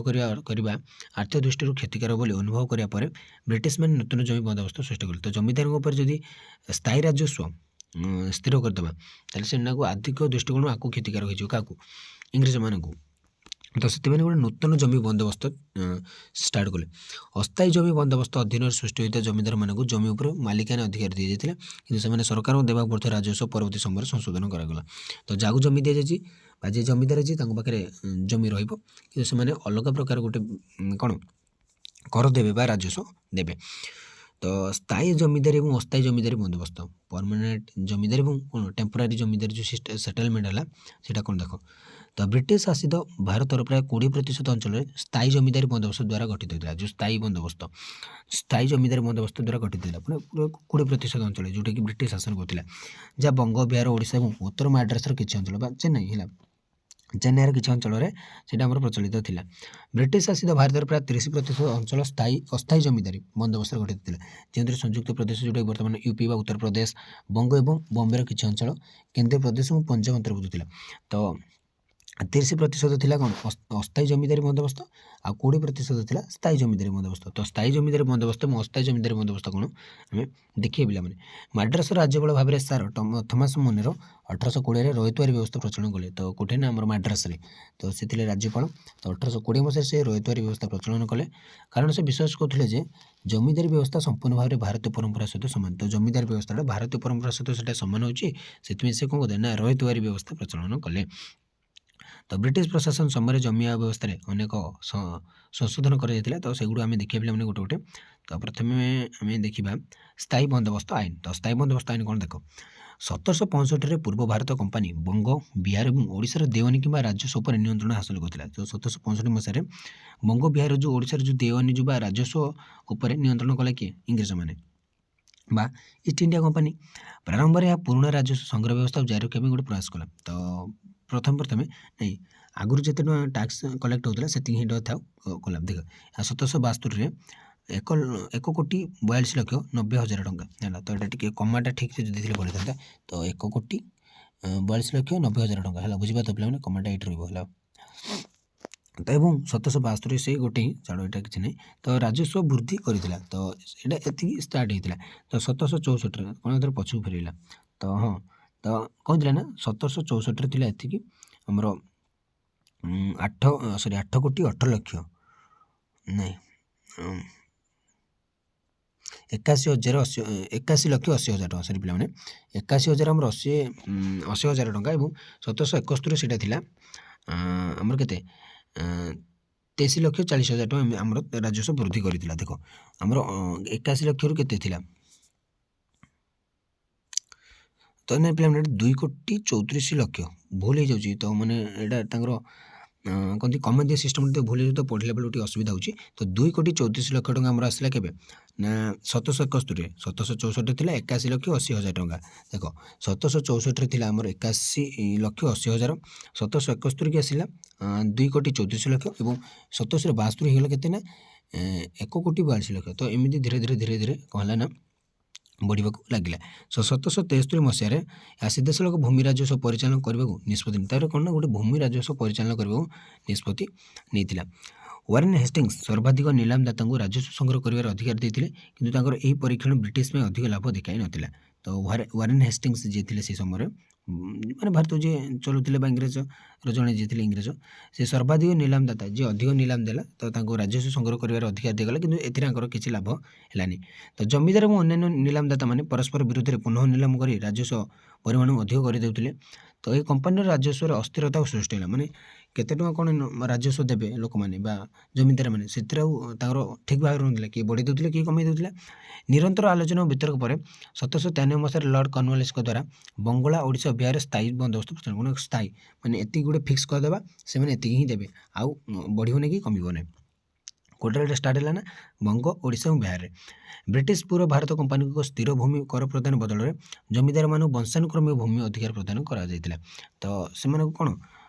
କରିବା ଆର୍ଥିକ ଦୃଷ୍ଟିରୁ କ୍ଷତିକାର ବୋଲି ଅନୁଭବ କରିବା ପରେ ବ୍ରିଟିଶମାନେ ନୂତନ ଜମି ବନ୍ଦୋବସ୍ତ ସୃଷ୍ଟି କଲେ। ତ ଜମିଦାରଙ୍କ ଉପରେ ଯଦି ସ୍ଥାୟୀ ରାଜସ୍ୱ ସ୍ଥିର କରିଦେବା ତାହେଲେ ସେମାନଙ୍କୁ ଆର୍ଥିକ ଦୃଷ୍ଟିକୋଣରୁ ଆକୁ କ୍ଷତିକାର ହୋଇଯିବ। କାହାକୁ? ଇଂରେଜମାନଙ୍କୁ। ତ ସେଥିପାଇଁ ଗୋଟେ ନୂତନ ଜମି ବନ୍ଦୋବସ୍ତ ଷ୍ଟାର୍ଟ କଲେ। ଅସ୍ଥାୟୀ ଜମି ବନ୍ଦୋବସ୍ତ ଅଧୀନରେ ସୃଷ୍ଟି ହୋଇଥିବା ଜମିଦାରମାନଙ୍କୁ ଜମି ଉପରେ ମାଲିକାନା ଅଧିକାର ଦିଆଯାଇଥିଲା, କିନ୍ତୁ ସେମାନେ ସରକାରଙ୍କୁ ଦେବାକୁ ପଡ଼ୁଥିବା ରାଜସ୍ୱ ପରବର୍ତ୍ତୀ ସମୟରେ ସଂଶୋଧନ କରାଗଲା। ତ ଯାହାକୁ ଜମି ଦିଆଯାଇଛି ବା ଯିଏ ଜମିଦାର ଅଛି ତାଙ୍କ ପାଖରେ ଜମି ରହିବ, କିନ୍ତୁ ସେମାନେ ଅଲଗା ପ୍ରକାର ଗୋଟେ କ'ଣ କର ଦେବେ ବା ରାଜସ୍ୱ ଦେବେ। ତ ସ୍ଥାୟୀ ଜମିଦାରୀ ଏବଂ ଅସ୍ଥାୟୀ ଜମିଦାରୀ ବନ୍ଦୋବସ୍ତ, ପରମାନେଣ୍ଟ ଜମିଦାରୀ ଏବଂ କ'ଣ ଟେମ୍ପୋରାରୀ ଜମିଦାରୀ ଯେଉଁ ସେଟେଲମେଣ୍ଟ ହେଲା ସେଇଟା କ'ଣ ଦେଖ। ତ ବ୍ରିଟିଶ ଶାସିତ ଭାରତର ପ୍ରାୟ 20% ଅଞ୍ଚଳରେ ସ୍ଥାୟୀ ଜମିଦାରୀ ବନ୍ଦୋବସ୍ତ ଦ୍ୱାରା ଗଠିତ ହୋଇଥିଲା। ଯେଉଁ ସ୍ଥାୟୀ ଜମିଦାରୀ ବନ୍ଦୋବସ୍ତ ଦ୍ୱାରା ଗଠିତ ହୋଇଥିଲା ପୁରା 20% ଅଞ୍ଚଳରେ ଯେଉଁଟାକି ବ୍ରିଟିଶ ଶାସନ କରୁଥିଲା, ଯାହା ବଙ୍ଗ, ବିହାର, ଓଡ଼ିଶା ଏବଂ ଉତ୍ତର ମାଡ୍ରାସର କିଛି ଅଞ୍ଚଳ ବା ଚେନ୍ନାଇର କିଛି ଅଞ୍ଚଳରେ ସେଇଟା ଆମର ପ୍ରଚଳିତ ଥିଲା। ବ୍ରିଟିଶ ଶାସିତ ଭାରତର ପ୍ରାୟ 30% ଅଞ୍ଚଳ ଅସ୍ଥାୟୀ ଜମିଦାରୀ ବନ୍ଦୋବସ୍ତରେ ଗଠିତ ଥିଲା, ଯେଉଁଥିରେ ସଂଯୁକ୍ତ ପ୍ରଦେଶ ଯେଉଁଟାକି ବର୍ତ୍ତମାନ ୟୁପି ବା ଉତ୍ତରପ୍ରଦେଶ, ବଙ୍ଗ ଏବଂ ବମ୍ବେର କିଛି ଅଞ୍ଚଳ, କେନ୍ଦ୍ରୀୟ ପ୍ରଦେଶ ଏବଂ ପଞ୍ଜାବ ଅନ୍ତର୍ଭୁକ୍ତ ଥିଲା। ତ 30% ଥିଲା କ'ଣ ଅସ୍ଥାୟୀ ଜମିଦାରୀ ବନ୍ଦୋବସ୍ତ, ଆଉ 20% ଥିଲା ସ୍ଥାୟୀ ଜମିଦାରୀ ବନ୍ଦୋବସ୍ତ। ତ ସ୍ଥାୟୀ ଜମିଦାରୀ ବନ୍ଦୋବସ୍ତ ଏବଂ ଅସ୍ଥାୟୀ ଜମିଦାରୀ ବନ୍ଦୋବସ୍ତ କ'ଣ ଆମେ ଦେଖିବା ପିଲାମାନେ। ମାଡ୍ରାସର ରାଜ୍ୟପାଳ ଭାବରେ ସାର ଥମାସ ମୋନେରୋ 1820ରେ ରୟତୁଆରୀ ବ୍ୟବସ୍ଥା ପ୍ରଚଳନ କଲେ। ତ କୋଉଠି ନା ଆମର ମାଡ୍ରାସରେ, ତ ସେ ଥିଲେ ରାଜ୍ୟପାଳ। ତ 1820 ମସିହାରେ ସେ ରୟତୁଆରୀ ବ୍ୟବସ୍ଥା ପ୍ରଚଳନ କଲେ, କାରଣ ସେ ବିଶ୍ୱାସ କରୁଥିଲେ ଯେ ଜମିଦାରୀ ବ୍ୟବସ୍ଥା ସମ୍ପୂର୍ଣ୍ଣ ଭାବରେ ଭାରତୀୟ ପରମ୍ପରା ସହିତ ସମାନ। ତ ଜମିଦାରୀ ବ୍ୟବସ୍ଥାଟା ଭାରତୀୟ ପରମ୍ପରା ସହିତ ସେଟା ସମାନ ହେଉଛି, ସେଥିପାଇଁ ସେ କ'ଣ କଲେ ନା ରୟତୁଆରୀ ବ୍ୟବସ୍ଥା ପ୍ରଚଳନ କଲେ। ତ ବ୍ରିଟିଶ ପ୍ରଶାସନ ସମୟରେ ଜମି ବ୍ୟବସ୍ଥାରେ ଅନେକ ସଂଶୋଧନ କରାଯାଇଥିଲା। ତ ସେଗୁଡ଼ା ଆମେ ଦେଖିବା ପିଲାମାନେ ଗୋଟେ ଗୋଟେ। ତ ପ୍ରଥମେ ଆମେ ଦେଖିବା ସ୍ଥାୟୀ ବନ୍ଦୋବସ୍ତ ଆଇନ। ତ ସ୍ଥାୟୀ ବନ୍ଦୋବସ୍ତ ଆଇନ କ'ଣ ଦେଖ। 1765ରେ ପୂର୍ବ ଭାରତ କମ୍ପାନୀ ବଙ୍ଗ, ବିହାର ଏବଂ ଓଡ଼ିଶାର ଦେୱାନୀ କିମ୍ବା ରାଜସ୍ୱ ଉପରେ ନିୟନ୍ତ୍ରଣ ହାସଲ କରିଥିଲା। ତ 1765 ମସିହାରେ ବଙ୍ଗ, ବିହାର ଯେଉଁ ଓଡ଼ିଶାର ଯେଉଁ ଦେୱାନୀ ଯେଉଁ ବା ରାଜସ୍ୱ ଉପରେ ନିୟନ୍ତ୍ରଣ କଲେ କିଏ? ଇଂରେଜମାନେ ବା ଇଷ୍ଟ ଇଣ୍ଡିଆ କମ୍ପାନୀ। ପ୍ରାରମ୍ଭରେ ଏହା ପୁରୁଣା ରାଜସ୍ୱ ସଂଗ୍ରହ ବ୍ୟବସ୍ଥାକୁ ଜାରି ରଖିବା ପାଇଁ ଗୋଟେ ପ୍ରୟାସ କଲା। ତ ପ୍ରଥମେ ନାଇଁ ଆଗରୁ ଯେତେ ଟଙ୍କା ଟ୍ୟାକ୍ସ କଲେକ୍ଟ ହେଉଥିଲା ସେତିକି ହିଁ ଥାଉ କଲା। ଦେଖ 1772ରେ 1,42,90,000 ଟଙ୍କା ହେଲା। ତ ଏଇଟା ଟିକେ କମାଟା ଠିକ୍ସେ ଯଦି ଥିଲେ ପଡ଼ିଥାନ୍ତା। ତ 1,42,90,000 ଟଙ୍କା ହେଲା। ବୁଝିପାରୁଛ ପିଲାମାନେ, କମାଟା ଏଇଠି ରହିବ ହେଲା। ତ ଏବଂ 1772 ସେଇ ଗୋଟେ ହିଁ ଛାଡ଼, ଏଇଟା କିଛି ନାହିଁ। ତ ରାଜସ୍ୱ ବୃଦ୍ଧି କରିଥିଲା। ତ ଏଇଟା ଏତିକି ଷ୍ଟାର୍ଟ ହେଇଥିଲା। ତ 1764ରେ କ'ଣ ଏଥିରେ ପଛକୁ ଫେରିଲା। ତ ହଁ, ତ କହିଥିଲା ନା 1764ରେ ଥିଲା ଏତିକି ଆମର 8,18,80,00,000 ନାଇଁ 81,80,000 ଟଙ୍କା ସରି ପିଲାମାନେ, 81,000 ଆମର 80,000 ଟଙ୍କା। ଏବଂ 1771 ସେଇଟା ଥିଲା ଆମର କେତେ 83,40,000 ଟଙ୍କା ଆମର ରାଜସ୍ୱ ବୃଦ୍ଧି କରିଥିଲା। ଦେଖ ଆମର 81 ଲକ୍ଷରୁ କେତେ ଥିଲା, ତ ନାଇଁ ପିଲାମାନେ 2,34,00,000 ଭୁଲ ହେଇଯାଉଛି। ତ ମାନେ ଏଇଟା ତାଙ୍କର କହନ୍ତି କମେଣ୍ଟ ସିଷ୍ଟମ୍ ଟିକେ ଭୁଲ ହେଇଯାଉଛି, ତ ପଢ଼ିଲା ବେଳେ ଟିକେ ଅସୁବିଧା ହେଉଛି। ତ 2,34,00,000 ଟଙ୍କା ଆମର ଆସିଲା କେବେ ନା 1771ରେ। 1764ରେ ଥିଲା 81,80,000 ଟଙ୍କା। ଦେଖ 1764ରେ ଥିଲା ଆମର 81,80,000, 1771 ଆସିଲା 2,34,00,000 ଏବଂ 1772 ହେଇଗଲା କେତେ ନା 1,42,00,000। ତ ଏମିତି ଧୀରେ ଧୀରେ କ'ଣ ହେଲା ନା ବଢ଼ିବାକୁ ଲାଗିଲା। 1773 ମସିହାରେ ଏହା ସିଧାସଳଖ ଭୂମି ରାଜସ୍ୱ ପରିଚାଳନା କରିବାକୁ ନିଷ୍ପତ୍ତି ନେଇଥିଲା। ତା'ର କ'ଣ ନା ଗୋଟେ ଭୂମି ରାଜସ୍ୱ ପରିଚାଳନା କରିବାକୁ ନିଷ୍ପତ୍ତି ନେଇଥିଲା। ୱାରେନ୍ ହେଷ୍ଟିଙ୍ଗସ୍ ସର୍ବାଧିକ ନିଲାମଦାତାଙ୍କୁ ରାଜସ୍ୱ ସଂଗ୍ରହ କରିବାର ଅଧିକାର ଦେଇଥିଲେ, କିନ୍ତୁ ତାଙ୍କର ଏହି ପରୀକ୍ଷଣ ବ୍ରିଟିଶ ପାଇଁ ଅଧିକ ଲାଭ ଦେଖାଇ ନଥିଲା। ତ ୱାରେନ୍ ହେଷ୍ଟିଙ୍ଗସ୍ ଯିଏ ଥିଲେ ସେ ସମୟରେ ମାନେ ଭାରତ ଯିଏ ଚଳୁଥିଲେ ବା ଇଂରେଜର ଜଣେ ଯିଏ ଥିଲେ ଇଂରେଜ, ସେ ସର୍ବାଧିକ ନିଲାମଦାତା ଯିଏ ଅଧିକ ନିଲାମ ଦେଲା ତ ତାଙ୍କୁ ରାଜସ୍ୱ ସଂଗ୍ରହ କରିବାର ଅଧିକାର ଦିଆଗଲା, କିନ୍ତୁ ଏଥିରେ ତାଙ୍କର କିଛି ଲାଭ ହେଲାନି। ତ ଜମିଦାର ଏବଂ ଅନ୍ୟାନ୍ୟ ନିଲାମଦାତାମାନେ ପରସ୍ପର ବିରୁଦ୍ଧରେ ପୁନଃ ନିଲାମ କରି ରାଜସ୍ୱ ପରିମାଣକୁ ଅଧିକ କରିଦେଉଥିଲେ। ତ ଏହି କମ୍ପାନୀର ରାଜସ୍ୱରେ ଅସ୍ଥିରତା ସୃଷ୍ଟି ହେଲା। ମାନେ କେତେ ଟଙ୍କା କ'ଣ ରାଜସ୍ୱ ଦେବେ ଲୋକମାନେ ବା ଜମିଦାରମାନେ, ସେଥିରେ ଆଉ ତାଙ୍କର ଠିକ୍ ଭାବରେ ରହୁଥିଲା, କିଏ ବଢ଼େଇ ଦେଉଥିଲେ କିଏ କମେଇ ଦେଉଥିଲା। ନିରନ୍ତର ଆଲୋଚନା ଓ ବିତର୍କ ପରେ 1793 ମସିହାରେ ଲର୍ଡ଼ କର୍ଣ୍ଣୱାଲିସ୍ଙ୍କ ଦ୍ୱାରା ବଙ୍ଗଳା, ଓଡ଼ିଶା ଓ ବିହାରରେ ସ୍ଥାୟୀ ବନ୍ଦୋବସ୍ତ ପ୍ରଚଳନ। ସ୍ଥାୟୀ ମାନେ ଏତିକି ଗୋଟେ ଫିକ୍ସ କରିଦେବା, ସେମାନେ ଏତିକି ହିଁ ଦେବେ, ଆଉ ବଢ଼ିବ ନାହିଁ କି କମିବ ନାହିଁ। କୋଉଟାରେ ଷ୍ଟାର୍ଟ ହେଲା ନା ବଙ୍ଗ, ଓଡ଼ିଶା ଏବଂ ବିହାରରେ। ବ୍ରିଟିଶ ପୂର୍ବ ଭାରତ କମ୍ପାନୀକୁ ସ୍ଥିର ଭୂମି କର ପ୍ରଦାନ ବଦଳରେ ଜମିଦାରମାନଙ୍କୁ ବଂଶାନୁକ୍ରମିକ ଭୂମି ଅଧିକାର ପ୍ରଦାନ କରାଯାଇଥିଲା। ତ ସେମାନଙ୍କୁ କ'ଣ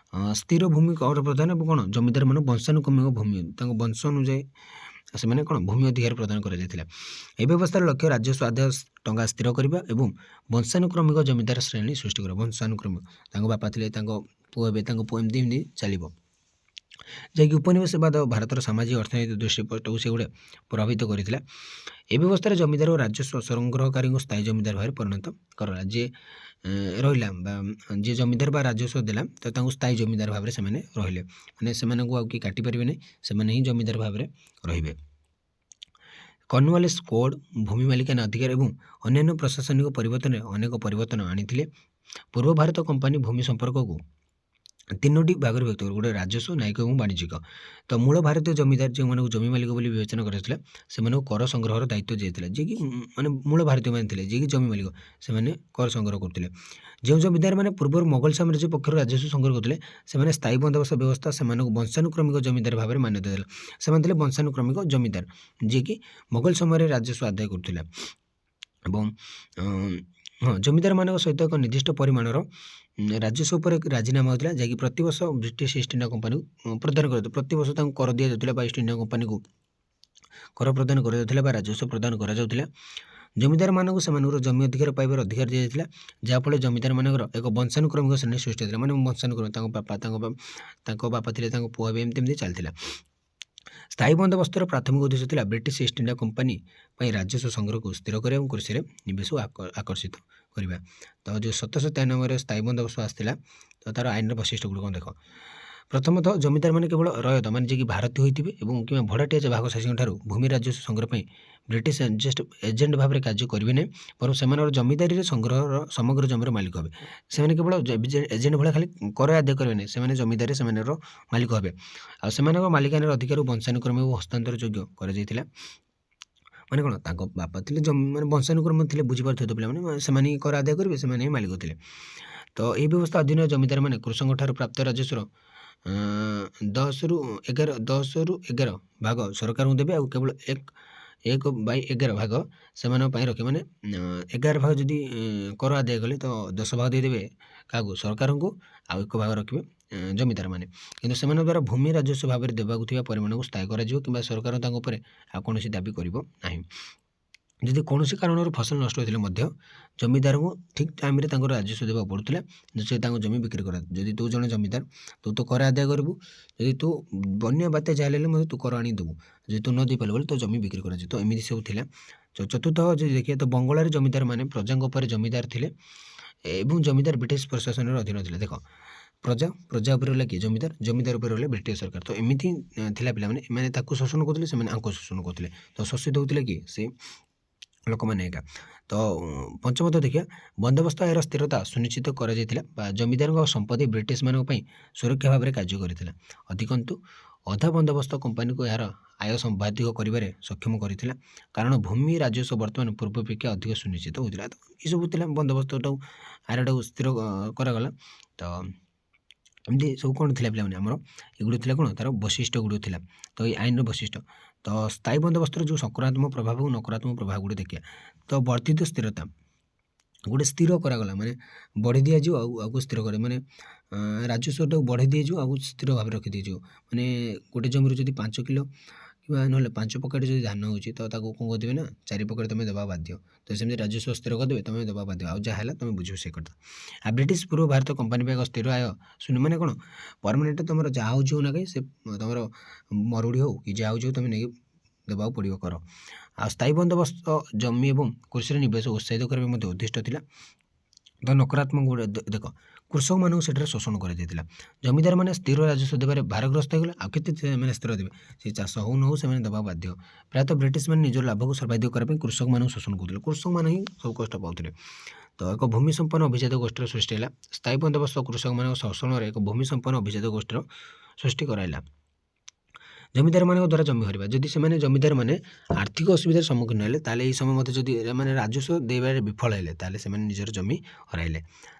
ସ୍ଥିର ଭୂମି କର ପ୍ରଦାନ ଏବଂ କ'ଣ ଜମିଦାରମାନଙ୍କୁ ବଂଶାନୁକ୍ରମିକ ଭୂମି ତାଙ୍କ ବଂଶ ଅନୁଯାୟୀ ସେମାନେ କ'ଣ ଭୂମି ଅଧିକାର ପ୍ରଦାନ କରାଯାଇଥିଲା। ଏହି ବ୍ୟବସ୍ଥାର ଲକ୍ଷ୍ୟ ରାଜସ୍ୱ ଆଦାୟ ଟଙ୍କା ସ୍ଥିର କରିବା ଏବଂ ବଂଶାନୁକ୍ରମିକ ଜମିଦାର ଶ୍ରେଣୀ ସୃଷ୍ଟି କରିବା। ବଂଶାନୁକ୍ରମିକ ତାଙ୍କ ବାପା ଥିଲେ, ତାଙ୍କ ପୁଅ ହେବେ, ତାଙ୍କ ପୁଅ ଏମିତି ଚାଲିବ, ଯାହାକି ଉପନିବେଶବାଦ ଭାରତର ସାମାଜିକ ଅର୍ଥନୈତିକ ଦୃଷ୍ଟିପଟକୁ ସେଗୁଡ଼ା ପ୍ରଭାବିତ କରିଥିଲା। ଏ ବ୍ୟବସ୍ଥାରେ ଜମିଦାର ଓ ରାଜସ୍ୱ ସଂଗ୍ରହକାରୀଙ୍କୁ ସ୍ଥାୟୀ ଜମିଦାର ଭାବରେ ପରିଣତ କରାଗଲା। ଯିଏ ରହିଲା ବା ଯିଏ ଜମିଦାର ବା ରାଜସ୍ୱ ଦେଲା ତ ତାଙ୍କୁ ସ୍ଥାୟୀ ଜମିଦାର ଭାବରେ ସେମାନେ ରହିଲେ, ମାନେ ସେମାନଙ୍କୁ ଆଉ କିଏ କାଟି ପାରିବେ ନାହିଁ, ସେମାନେ ହିଁ ଜମିଦାର ଭାବରେ ରହିବେ। କର୍ଣ୍ଣୱାଲିସ୍ କୋଡ଼୍ ଭୂମି ମାଲିକାନା ଅଧିକାର ଏବଂ ଅନ୍ୟାନ୍ୟ ପ୍ରଶାସନିକ ପରିବର୍ତ୍ତନରେ ଅନେକ ପରିବର୍ତ୍ତନ ଆଣିଥିଲେ। ପୂର୍ବ ଭାରତ କମ୍ପାନୀ ଭୂମି ସମ୍ପର୍କକୁ ତିନୋଟି ଭାଗରେ ବିଭକ୍ତ କରେ, ଗୋଟେ ରାଜସ୍ୱ, ନ୍ୟାୟିକ ଏବଂ ବାଣିଜ୍ୟିକ। ତ ମୂଳ ଭାରତୀୟ ଜମିଦାର ଯେଉଁମାନଙ୍କୁ ଜମି ମାଲିକ ବୋଲି ବିବେଚନା କରାଯାଉଥିଲା ସେମାନଙ୍କୁ କର ସଂଗ୍ରହର ଦାୟିତ୍ୱ ଦିଆଯାଇଥିଲା, ଯିଏକି ମାନେ ମୂଳ ଭାରତୀୟମାନେ ଥିଲେ, ଯିଏକି ଜମି ମାଲିକ, ସେମାନେ କର ସଂଗ୍ରହ କରୁଥିଲେ। ଯେଉଁ ଜମିଦାରମାନେ ପୂର୍ବରୁ ମୋଗଲ ସାମ୍ରାଜ୍ୟ ପକ୍ଷରୁ ରାଜସ୍ୱ ସଂଗ୍ରହ କରୁଥିଲେ ସେମାନେ ସ୍ଥାୟୀ ବନ୍ଦୋବସ୍ତ ବ୍ୟବସ୍ଥା ସେମାନଙ୍କୁ ବଂଶାନୁକ୍ରମିକ ଜମିଦାର ଭାବରେ ମାନ୍ୟତା ଦେଲା। ସେମାନେ ଥିଲେ ବଂଶାନୁକ୍ରମିକ ଜମିଦାର, ଯିଏକି ମୋଗଲ ସମୟରେ ରାଜସ୍ୱ ଆଦାୟ କରୁଥିଲେ। ଏବଂ ଜମିଦାରମାନଙ୍କ ସହିତ ଏକ ନିର୍ଦ୍ଦିଷ୍ଟ ପରିମାଣର ରାଜସ୍ୱ ଉପରେ ରାଜିନାମା ହେଉଥିଲା, ଯାହାକି ପ୍ରତିବର୍ଷ ବ୍ରିଟିଶ ଇଷ୍ଟ ଇଣ୍ଡିଆ କମ୍ପାନୀକୁ ପ୍ରଦାନ କରାଯାଉଥିଲା। ପ୍ରତିବର୍ଷ ତାଙ୍କୁ କର ଦିଆଯାଉଥିଲା ବା ଇଷ୍ଟ ଇଣ୍ଡିଆ କମ୍ପାନୀକୁ କର ପ୍ରଦାନ କରାଯାଉଥିଲା ବା ରାଜସ୍ୱ ପ୍ରଦାନ କରାଯାଉଥିଲା। ଜମିଦାରମାନଙ୍କୁ ସେମାନଙ୍କର ଜମି ଅଧିକାର ପାଇବାର ଅଧିକାର ଦିଆଯାଇଥିଲା, ଯାହାଫଳରେ ଜମିଦାରମାନଙ୍କର ଏକ ବଂଶାନୁକ୍ରମିକ ଶ୍ରେଣୀ ସୃଷ୍ଟି ହୋଇଥିଲା। ମାନେ ବଂଶାନୁକ୍ରମିକ ତାଙ୍କ ବାପା ଥିଲେ, ତାଙ୍କ ପୁଅ ହେବେ, ଏମିତି ଚାଲିଥିଲା। ସ୍ଥାୟୀ ବନ୍ଦୋବସ୍ତର ପ୍ରାଥମିକ ଉଦ୍ଦେଶ୍ୟ ଥିଲା ବ୍ରିଟିଶ ଇଷ୍ଟ ଇଣ୍ଡିଆ କମ୍ପାନୀ ପାଇଁ ରାଜସ୍ୱ ସଂଗ୍ରହକୁ ସ୍ଥିର କରିବା ଏବଂ କୃଷିରେ ନିବେଶକୁ ଆକର୍ଷିତ କରିବା। ତ ଯେଉଁ 1793 ସ୍ଥାୟୀ ବନ୍ଦୋବସ୍ତ ଆସିଥିଲା, ତ ତା'ର ଆଇନର ବୈଶିଷ୍ଟ୍ୟ ଗୁଡ଼ିକ ଦେଖ। ପ୍ରଥମତଃ ଜମିଦାରମାନେ କେବଳ ରୟତ ମାନେ ଯିଏକି ଭାରତୀୟ ହୋଇଥିବେ ଏବଂ କିମ୍ବା ଭଡ଼ାଟିଆ ଭାଗଶାସୀଙ୍କ ଠାରୁ ଭୂମି ରାଜସ୍ୱ ସଂଗ୍ରହ ପାଇଁ ବ୍ରିଟିଶ ଏଜେଣ୍ଟ ଭାବରେ କାର୍ଯ୍ୟ କରିବେ ନାହିଁ, ବରଂ ସେମାନଙ୍କର ଜମିଦାରୀରେ ସଂଗ୍ରହର ସମଗ୍ର ଜମିର ମାଲିକ ହେବେ। ସେମାନେ କେବଳ ଏଜେଣ୍ଟ ଭଳିଆ ଖାଲି କର ଆଦାୟ କରିବେ ନାହିଁ, ସେମାନେ ଜମିଦାରୀରେ ସେମାନଙ୍କର ମାଲିକ ହେବେ। ଆଉ ସେମାନଙ୍କ ମାଲିକାନାର ଅଧିକାରକୁ ବଂଶାନୁକ୍ରମିକ ହସ୍ତାନ୍ତର ଯୋଗ୍ୟ କରାଯାଇଥିଲା। ମାନେ କ'ଣ ତାଙ୍କ ବାପା ଥିଲେ ମାନେ ବଂଶାନୁକ୍ରମ ଥିଲେ, ବୁଝିପାରୁଥିବେ ତ ପିଲାମାନେ, ସେମାନେ ହିଁ କର ଆଦାୟ କରିବେ, ସେମାନେ ହିଁ ମାଲିକ ଥିଲେ। ତ ଏହି ବ୍ୟବସ୍ଥା ଅଧୀନରେ ଜମିଦାରମାନେ କୃଷକଙ୍କ ଠାରୁ ପ୍ରାପ୍ତ ରାଜସ୍ୱର 10 ରୁ 11 ଭାଗ ସରକାରଙ୍କୁ ଦେବେ ଆଉ କେବଳ 1/11 ଭାଗ ସେମାନଙ୍କ ପାଇଁ ରଖିବେ। ମାନେ 11 ଭାଗ ଯଦି କର ଆଦାୟ କଲେ ତ 10 ଭାଗ ଦେଇଦେବେ କାହାକୁ, ସରକାରଙ୍କୁ, ଆଉ 1 ଭାଗ ରଖିବେ ଜମିଦାରମାନେ। କିନ୍ତୁ ସେମାନଙ୍କ ଦ୍ୱାରା ଭୂମି ରାଜସ୍ୱ ଭାବରେ ଦେବାକୁ ଥିବା ପରିମାଣକୁ ସ୍ଥାୟୀ କରାଯିବ କିମ୍ବା ସରକାର ତାଙ୍କ ଉପରେ ଆଉ କୌଣସି ଦାବି କରିବ ନାହିଁ। ଯଦି କୌଣସି କାରଣରୁ ଫସଲ ନଷ୍ଟ ହୋଇଥିଲେ ମଧ୍ୟ ଜମିଦାରଙ୍କୁ ଠିକ୍ ଟାଇମ୍ରେ ତାଙ୍କର ରାଜସ୍ୱ ଦେବାକୁ ପଡ଼ୁଥିଲା, ସେ ତାଙ୍କ ଜମି ବିକ୍ରି କରା। ଯଦି ତୁ ଜଣେ ଜମିଦାର, ତୁ କର ଆଦାୟ କରିବୁ, ଯଦି ତୁ ବନ୍ୟା ବାତ୍ୟା ଯାହା ହେଲେ ମଧ୍ୟ ତୁ କର ଆଣି ଦେବୁ, ଯଦି ତୁ ନ ଦେଇପାରିବୁ ବୋଲେ ତୋ ଜମି ବିକ୍ରି କରାଯିବ। ତ ଏମିତି ସବୁ ଥିଲା। ଚତୁର୍ଥ ଯଦି ଦେଖିବା ତ ବଙ୍ଗଳାରେ ଜମିଦାରମାନେ ପ୍ରଜାଙ୍କ ଉପରେ ଜମିଦାର ଥିଲେ ଏବଂ ଜମିଦାର ବ୍ରିଟିଶ ପ୍ରଶାସନର ଅଧୀନ ଥିଲେ। ଦେଖ, ପ୍ରଜା ଉପରେ ରହିଲା କିଏ, ଜମିଦାର ଉପରେ ରହିଲେ ବ୍ରିଟିଶ ସରକାର। ତ ଏମିତି ଥିଲା ପିଲାମାନେ, ଏମାନେ ତାକୁ ଶାସନ କରୁଥିଲେ, ସେମାନେ ଆଙ୍କୁ ଶାସନ କରୁଥିଲେ। ତ ଶୋଷିତ ହେଉଥିଲେ କିଏ, ସେ ଲୋକମାନେ ଏକା। ତ ପଞ୍ଚମତଃ ଦେଖିବା ବନ୍ଦୋବସ୍ତ ଏହାର ସ୍ଥିରତା ସୁନିଶ୍ଚିତ କରାଯାଇଥିଲା ବା ଜମିଦାରଙ୍କ ସମ୍ପତ୍ତି ବ୍ରିଟିଶମାନଙ୍କ ପାଇଁ ସୁରକ୍ଷା ଭାବରେ କାର୍ଯ୍ୟ କରିଥିଲା। ଅଧିକନ୍ତୁ ଅଧା ବନ୍ଦୋବସ୍ତ କମ୍ପାନୀକୁ ଏହାର ଆୟ ସମ୍ପାଦିକ କରିବାରେ ସକ୍ଷମ କରିଥିଲା, କାରଣ ଭୂମି ରାଜସ୍ୱ ବର୍ତ୍ତମାନ ପୂର୍ବ ଅପେକ୍ଷା ଅଧିକ ସୁନିଶ୍ଚିତ ହୋଇଥିଲା। ତ ଏସବୁ ଥିଲା ବନ୍ଦୋବସ୍ତଟାକୁ ଆୟଟାକୁ ସ୍ଥିର କରାଗଲା। ତ ଏମିତି ସବୁ କ'ଣ ଥିଲା ପିଲାମାନେ, ଆମର ଏଗୁଡ଼ିକ ଥିଲା କ'ଣ, ତା'ର ବୈଶିଷ୍ଟ୍ୟ ଗୁଡ଼ିକ ଥିଲା। ତ ଏଇ ଆଇନର ବୈଶିଷ୍ଟ୍ୟ। ତ ସ୍ଥାୟୀ ବନ୍ଦୋବସ୍ତର ଯେଉଁ ସକାରାତ୍ମକ ପ୍ରଭାବ ଏବଂ ନକାରାତ୍ମକ ପ୍ରଭାବ ଗୁଡ଼ିକ ଦେଖିବା। ତ ବର୍ଦ୍ଧିତ ସ୍ଥିରତା, ଗୋଟେ ସ୍ଥିର କରାଗଲା, ମାନେ ବଢ଼େଇ ଦିଆଯିବ ଆଉ ଆଗକୁ ସ୍ଥିର କରେ, ମାନେ ରାଜସ୍ୱଟାକୁ ବଢ଼େଇ ଦିଆଯିବ ଆଉ ସ୍ଥିର ଭାବରେ ରଖିଦିଆଯିବ। ମାନେ ଗୋଟେ ଜମିରୁ ଯଦି 5 କିଲୋ କିମ୍ବା ନହେଲେ 5 ପକେଟ ଯଦି ଧାନ ହେଉଛି ତ ତାକୁ କ'ଣ କରିଦେବେ ନା 4 ପକେଟ ତୁମେ ଦେବା ବାଧ୍ୟ। ତ ସେମିତି ରାଜସ୍ୱ ସ୍ଥିର କରିଦେବେ, ତୁମେ ଦେବା ବାଧ୍ୟ, ଆଉ ଯାହା ହେଲା ତୁମେ ବୁଝିବ ସେ କଥା। ଆଉ ବ୍ରିଟିଶ ପୂର୍ବ ଭାରତ କମ୍ପାନୀ ପାଇଁ ଏକ ସ୍ଥିର ଆୟ ମାନେ କ'ଣ ପରମାନେଣ୍ଟ ତୁମର ଯାହା ହେଉଛି ହଉ ନା କାହିଁ, ସେ ତୁମର ମରୁଡ଼ି ହେଉ କି ଯାହା ହେଉଛି ହଉ ତୁମେ ନେଇକି ଦେବାକୁ ପଡ଼ିବ କର। ଆଉ ସ୍ଥାୟୀ ବନ୍ଦୋବସ୍ତ ଜମି ଏବଂ କୃଷିରେ ନିବେଶ ଉତ୍ସାହିତ କରିବା ମଧ୍ୟ ଉଦ୍ଦିଷ୍ଟ ଥିଲା। ତ ନକାରାତ୍ମକ ଦେଖ, କୃଷକମାନଙ୍କୁ ସେଠାରେ ଶୋଷଣ କରାଯାଇଥିଲା। ଜମିଦାରମାନେ ସ୍ଥିର ରାଜସ୍ୱ ଦେବାରେ ଭାରଗ୍ରସ୍ତ ହୋଇଗଲେ, ଆଉ କେତେ ସେମାନେ ସ୍ଥିର ଦେବେ, ସେ ଚାଷ ହଉ ନ ହଉ ସେମାନେ ଦେବାକୁ ବାଧ୍ୟ। ପ୍ରାୟତଃ ବ୍ରିଟିଶମାନେ ନିଜର ଲାଭକୁ ସର୍ବାଧିକ କରିବା ପାଇଁ କୃଷକମାନଙ୍କୁ ଶୋଷଣ କରୁଥିଲେ, କୃଷକମାନେ ହିଁ ସବୁ କଷ୍ଟ ପାଉଥିଲେ। ତ ଏକ ଭୂମି ସମ୍ପନ୍ନ ଅଭିଜାତ ଗୋଷ୍ଠୀର ସୃଷ୍ଟି ହେଲା। ସ୍ଥାୟୀ ବନ୍ଦୋବସ୍ତ କୃଷକମାନଙ୍କ ଶୋଷଣରେ ଏକ ଭୂମି ସମ୍ପନ୍ନ ଅଭିଜାତ ଗୋଷ୍ଠୀର ସୃଷ୍ଟି କରାଇଲା। ଜମିଦାରମାନଙ୍କ ଦ୍ୱାରା ଜମି ହରାଇବା ଯଦି ସେମାନେ ଜମିଦାରମାନେ ଆର୍ଥିକ ଅସୁବିଧାର ସମ୍ମୁଖୀନ ହେଲେ ତାହେଲେ ଏହି ସମୟ ମଧ୍ୟ ଯଦି ଏମାନେ ରାଜସ୍ୱ ଦେବାରେ ବିଫଳ ହେଲେ ତାହେଲେ ସେମାନେ ନିଜର ଜମି ହରାଇଲେ।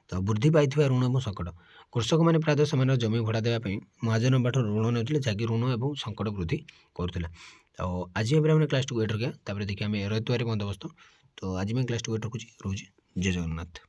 ତ ବୃଦ୍ଧି ପାଇଥିବା ଋଣ ଏବଂ ସଙ୍କଟ କୃଷକମାନେ ପ୍ରାୟତଃ ସେମାନଙ୍କ ଜମି ଭଡ଼ା ଦେବା ପାଇଁ ମହାଜନଙ୍କଠାରୁ ଋଣ ନେଉଥିଲେ ଯାହାକି ଋଣ ଏବଂ ସଙ୍କଟ ବୃଦ୍ଧି କରୁଥିଲା। ଆଉ ଆଜି ଆମେ କ୍ଲାସ୍ 2 ଏଇଠି ରଖିବା ତାପରେ ଦେଖିବା ଆମେ ରଇତୁଆରୀ ବନ୍ଦୋବସ୍ତ। ତ ଆଜି ପାଇଁ କ୍ଲାସ୍ 2 ଏଇଠି ରଖୁଛି ରହୁଛି। ଜୟ ଜଗନ୍ନାଥ।